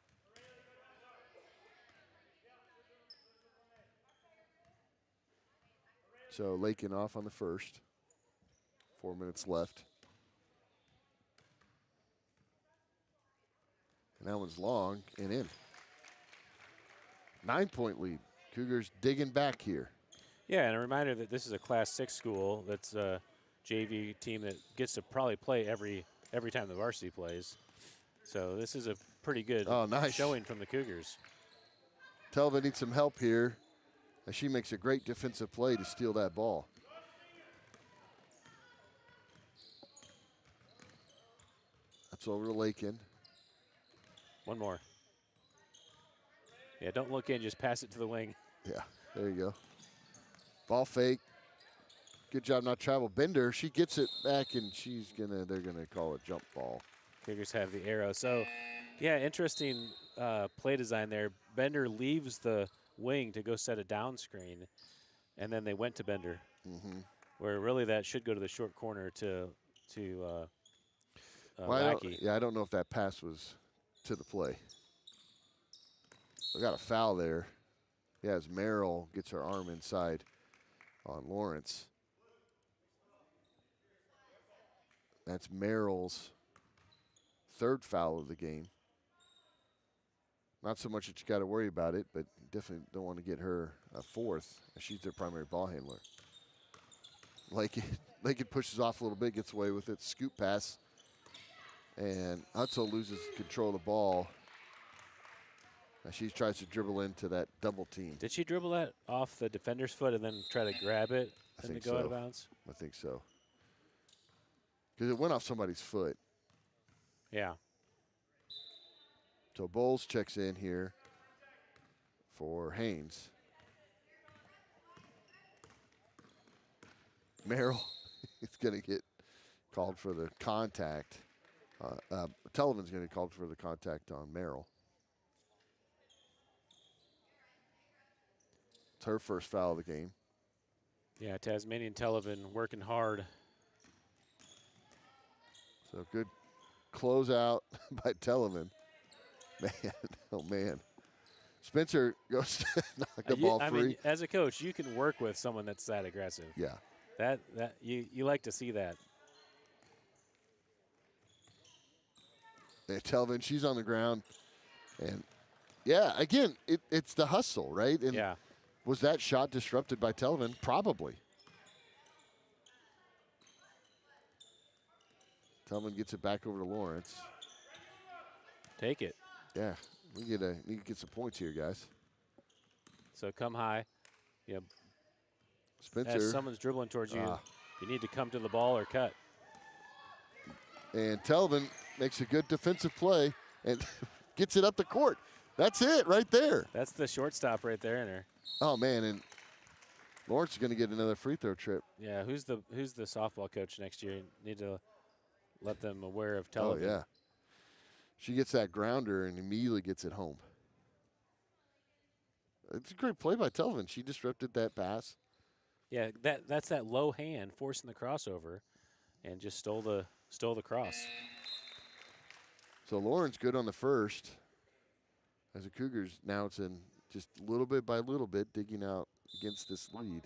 So Lakin off on the first. 4 minutes left. And that one's long and in. 9-point lead. Cougars digging back here. Yeah, and a reminder that this is a Class 6 school. That's a JV team that gets to probably play every time the varsity plays. So this is a pretty good nice showing from the Cougars. Telva needs some help here, as she makes a great defensive play to steal that ball. That's over to Lakin. One more. Yeah, don't look in, just pass it to the wing. Yeah, there you go. Ball fake. Good job not travel. Bender, she gets it back, and they're gonna call it jump ball. Cougars have the arrow. So, yeah, interesting play design there. Bender leaves the wing to go set a down screen, and then they went to Bender, where really that should go to the short corner to Lackey. I don't know if that pass was to the play. We got a foul there. Yeah, as Merrill gets her arm inside on Lawrence. That's Merrill's third foul of the game. Not so much that you got to worry about it, but definitely don't want to get her a fourth, as she's their primary ball handler. Lakin pushes off a little bit, gets away with it, scoop pass, and Hutzel loses control of the ball. Now she tries to dribble into that double team. Did she dribble that off the defender's foot and then try to grab it and to go out of bounds? I think so. Because it went off somebody's foot. Yeah. So Bowles checks in here for Haynes. Merrill is going to get called for the contact. Televin's going to get called for the contact on Merrill. It's her first foul of the game. Yeah, Tasmanian Television working hard. So good closeout by Television. Man, oh man. Spencer goes to knock the ball free. I mean, as a coach, you can work with someone that's that aggressive. Yeah. That you like to see that. And Television, she's on the ground. And yeah, again, it's the hustle, right? And yeah. Was that shot disrupted by Television? Probably. Television gets it back over to Lawrence. Take it. Yeah, we need to get some points here, guys. So come high. Yeah. Spencer. As someone's dribbling towards you, you need to come to the ball or cut. And Television makes a good defensive play and gets it up the court. That's it right there. That's the shortstop right there in her. Oh man, and Lawrence is going to get another free throw trip. Yeah, who's the softball coach next year? You need to let them aware of Television. Oh yeah. She gets that grounder and immediately gets it home. It's a great play by Television. She disrupted that pass. Yeah, that's that low hand forcing the crossover, and just stole the cross. So Lawrence good on the first. As the Cougars, now it's in just little bit by little bit digging out against this lead.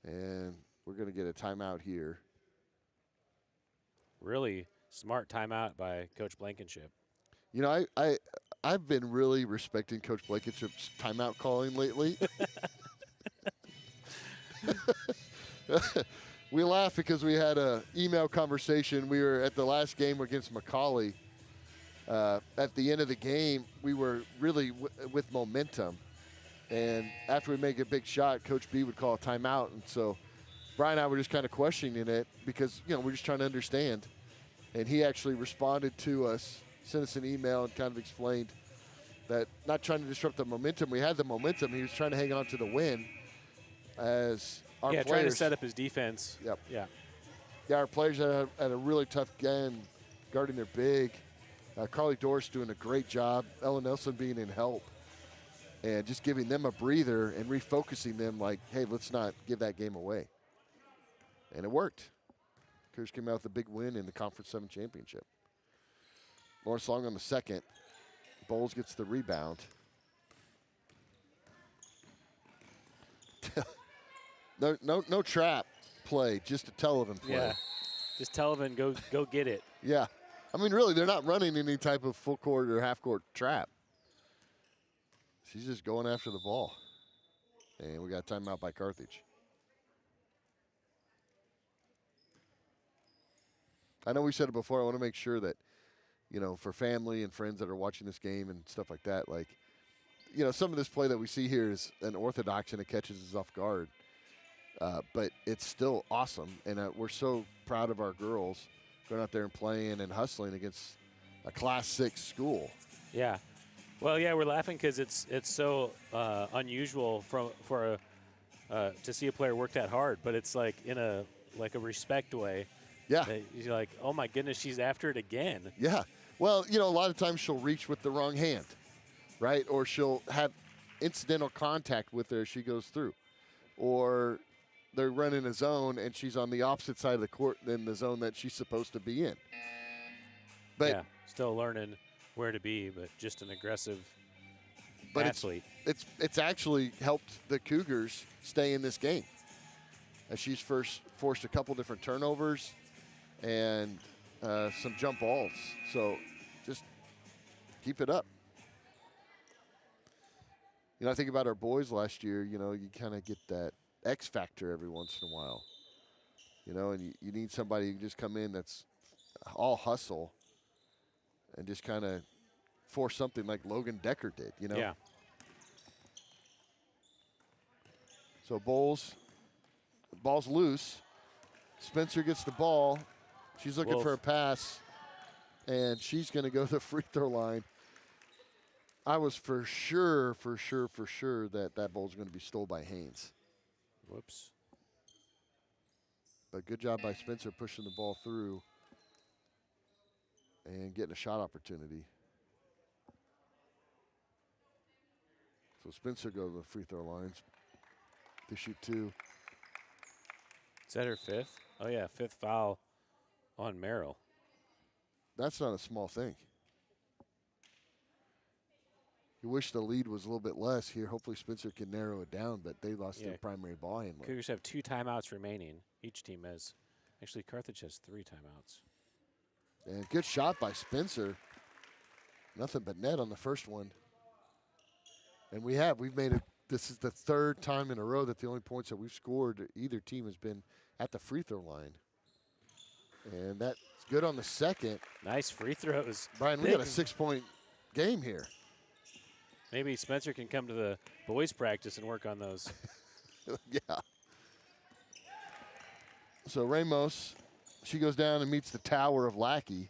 And we're going to get a timeout here. Really smart timeout by Coach Blankenship. You know, I've been really respecting Coach Blankenship's timeout calling lately. We laugh because we had an email conversation. We were at the last game against Macaulay. At the end of the game, we were really with momentum. And after we make a big shot, Coach B would call a timeout. And so Brian and I were just kind of questioning it because, we're just trying to understand. And he actually responded to us, sent us an email and kind of explained that not trying to disrupt the momentum. We had the momentum. He was trying to hang on to the win as our players. Trying to set up his defense. Yep. Yeah. Yeah, our players had a really tough game guarding their big. Carly Dorst doing a great job. Ella Nelson being in help. And just giving them a breather and refocusing them like, hey, let's not give that game away. And it worked. Cougars came out with a big win in the Conference 7 championship. Lawrence Long on the second. Bowles gets the rebound. no trap play, just a Televen play. Yeah. Just Televen, go get it. Yeah. I mean, really, they're not running any type of full court or half court trap. She's just going after the ball. And we got a timeout by Carthage. I know we said it before. I want to make sure that, you know, for family and friends that are watching this game and stuff like that, like, you know, some of this play that we see here is unorthodox and it catches us off guard. But it's still awesome. And we're so proud of our girls going out there and playing and hustling against a Class 6 school. Yeah. Well, yeah, we're laughing because it's so unusual to see a player work that hard, but it's like in a respect way. Yeah. You're like, oh my goodness, she's after it again. Yeah. Well, you know, a lot of times she'll reach with the wrong hand, right? Or she'll have incidental contact with her as she goes through. Or they're running a zone and she's on the opposite side of the court than the zone that she's supposed to be in. But yeah, still learning where to be, but just an aggressive athlete. It's actually helped the Cougars stay in this game. As she's first forced a couple different turnovers and some jump balls. So just keep it up. You know, I think about our boys last year, you know, you kind of get that X factor every once in a while. You know, and you need somebody who can just come in that's all hustle and just kind of force something like Logan Decker did, you know? Yeah. So ball's loose. Spencer gets the ball. She's looking for a pass, and she's going to go to the free throw line. I was for sure that ball's going to be stole by Haynes. Whoops. But good job by Spencer pushing the ball through and getting a shot opportunity. So Spencer goes to the free throw lines to shoot two. Is that her fifth? Oh, yeah, fifth foul on Merrill. That's not a small thing. You wish the lead was a little bit less here. Hopefully Spencer can narrow it down, but they lost their primary ball handler. Cougars have 2 timeouts remaining. Each team has. Actually, Carthage has 3 timeouts. And good shot by Spencer. Nothing but net on the first one. And we've made it. This is the 3rd time in a row that the only points that we've scored, either team, has been at the free throw line. And that's good on the second. Nice free throws. Brian, we got a 6-point game here. Maybe Spencer can come to the boys' practice and work on those. Yeah. So Ramos, she goes down and meets the tower of Lackey.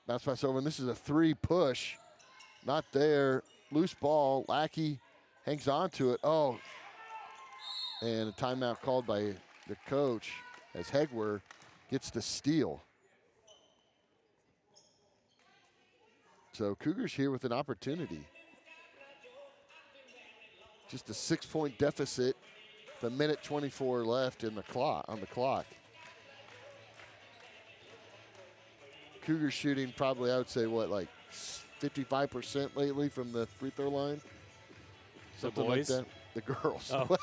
Bounce pass over, and this is a 3 push. Not there. Loose ball. Lackey hangs on to it. Oh. And a timeout called by the coach as Hegwer gets the steal. So Cougars here with an opportunity. Just a 6-point deficit. The 1:24 left in the clock on the clock. Cougars shooting probably, I would say, what, like 55% lately from the free throw line? Something like that. The girls. Oh.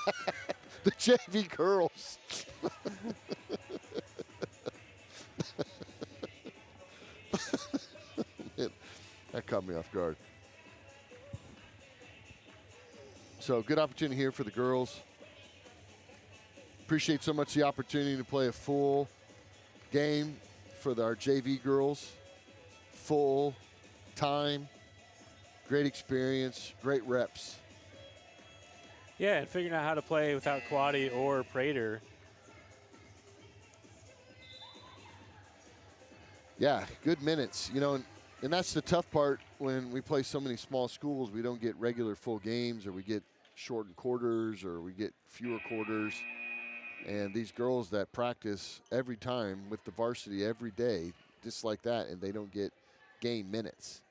The JV girls. That caught me off guard. So good opportunity here for the girls. Appreciate so much the opportunity to play a full game for our JV girls. Full time, great experience, great reps. Yeah, and figuring out how to play without Quaddy or Prater. Yeah, good minutes. You know, And that's the tough part when we play so many small schools. We don't get regular full games, or we get shortened quarters, or we get fewer quarters. And these girls that practice every time with the varsity every day, just like that, and they don't get game minutes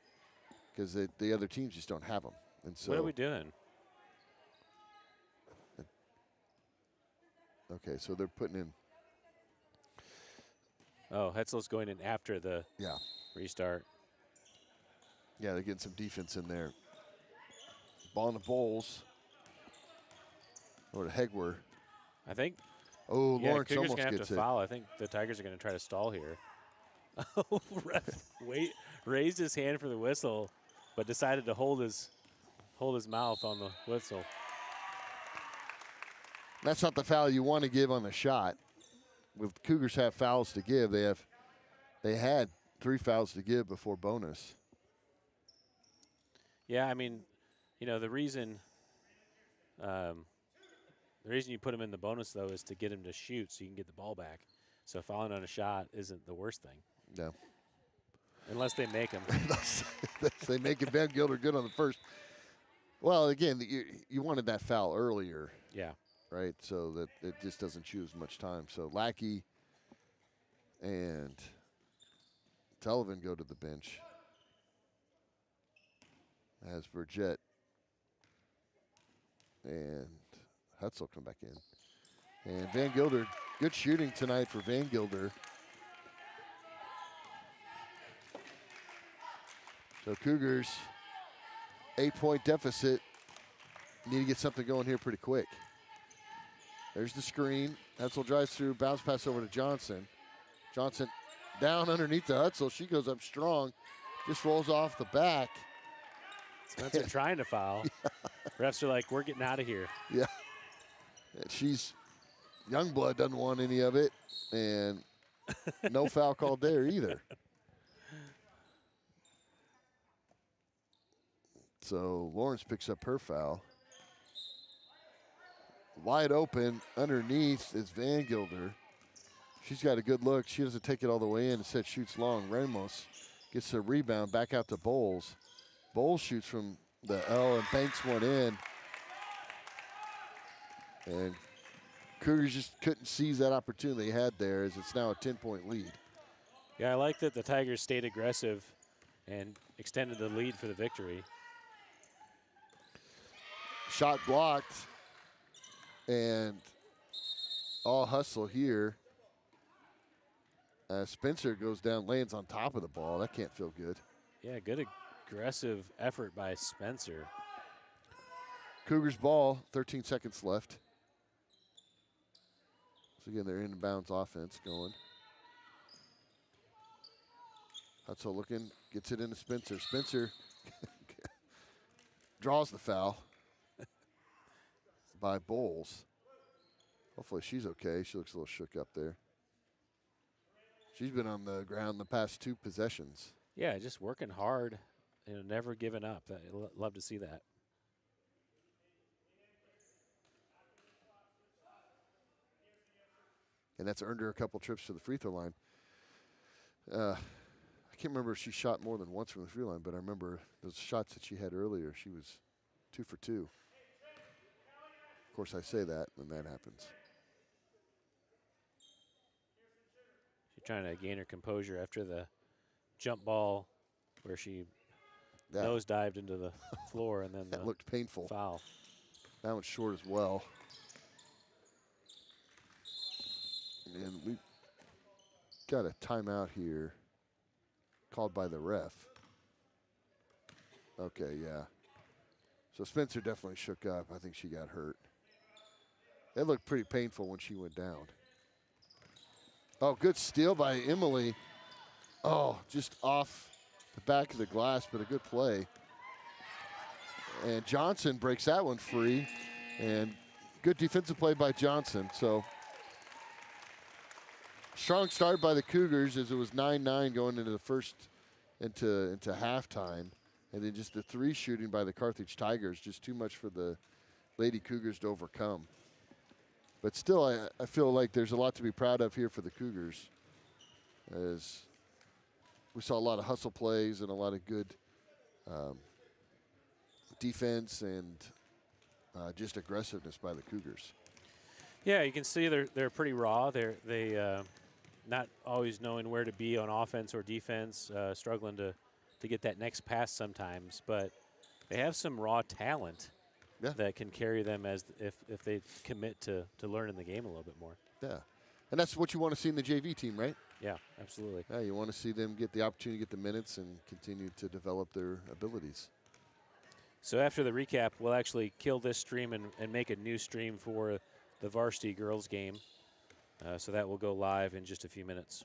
because the other teams just don't have them. And so, what are we doing? Okay, so they're putting in. Oh, Hetzel's going in after the restart. Yeah, they're getting some defense in there. Ball in the bowls. Or to Hegwer. I think. Oh, Yeah, Lawrence Cougars almost gonna have gets to it. foul. I think the Tigers are going to try to stall here. Oh, ref raised his hand for the whistle, but decided to hold his mouth on the whistle. That's not the foul you want to give on the shot. With Cougars have fouls to give, they had 3 fouls to give before bonus. Yeah, I mean, you know, the reason you put him in the bonus, though, is to get him to shoot so you can get the ball back. So fouling on a shot isn't the worst thing. No. Unless they make him. They make it Van Gilder good on the first. Well, again, you wanted that foul earlier. Yeah. Right, so that it just doesn't choose much time. So Lackey and Sullivan go to the bench as Burgett and Hutzel come back in. And Van Gilder, good shooting tonight for Van Gilder. So Cougars, 8-point deficit. Need to get something going here pretty quick. There's the screen. Hutzel drives through, bounce pass over to Johnson. Johnson down underneath the Hutzel. She goes up strong, just rolls off the back. Spencer trying to foul. Yeah. Refs are like, we're getting out of here. Yeah. And Youngblood doesn't want any of it, and no foul called there either. So Lawrence picks up her foul. Wide open underneath is Van Gilder. She's got a good look. She doesn't take it all the way in. Instead shoots long. Ramos gets the rebound back out to Bowles. Bowles shoots from the L and banks one in. And Cougars just couldn't seize that opportunity they had there, as it's now a 10-point lead. Yeah, I like that the Tigers stayed aggressive and extended the lead for the victory. Shot blocked. And all hustle here. Spencer goes down, lands on top of the ball. That can't feel good. Yeah, good aggressive effort by Spencer. Cougars ball, 13 seconds left. So again, they're inbounds offense going. Hutzel looking, gets it into Spencer. Spencer draws the foul by Bowles. Hopefully she's okay. She looks a little shook up there. She's been on the ground the past 2 possessions. Yeah, just working hard, never giving up. Love to see that. And that's earned her a couple trips to the free throw line. I can't remember if she shot more than once from the free line, but I remember those shots that she had earlier. She was 2 for 2. Of course, I say that, and that happens. She's trying to gain her composure after the jump ball where she nose dived into the floor, and then that looked painful. Foul. That one's short as well. And we got a timeout here called by the ref. Okay, yeah. So Spencer definitely shook up. I think she got hurt. That looked pretty painful when she went down. Oh, good steal by Emily. Oh, just off the back of the glass, but a good play. And Johnson breaks that one free. And good defensive play by Johnson. So strong start by the Cougars, as it was 9-9 going into the first, into halftime. And then just the 3 shooting by the Carthage Tigers, just too much for the Lady Cougars to overcome. But still, I feel like there's a lot to be proud of here for the Cougars, as we saw a lot of hustle plays and a lot of good defense and just aggressiveness by the Cougars. Yeah, you can see they're pretty raw. They not always knowing where to be on offense or defense, struggling to get that next pass sometimes. But they have some raw talent that can carry them as if they commit to learning the game a little bit more. Yeah, and that's what you want to see in the JV team, right? Yeah, absolutely. Yeah, you want to see them get the opportunity to get the minutes and continue to develop their abilities. So after the recap, we'll actually kill this stream and make a new stream for the varsity girls game. So that will go live in just a few minutes.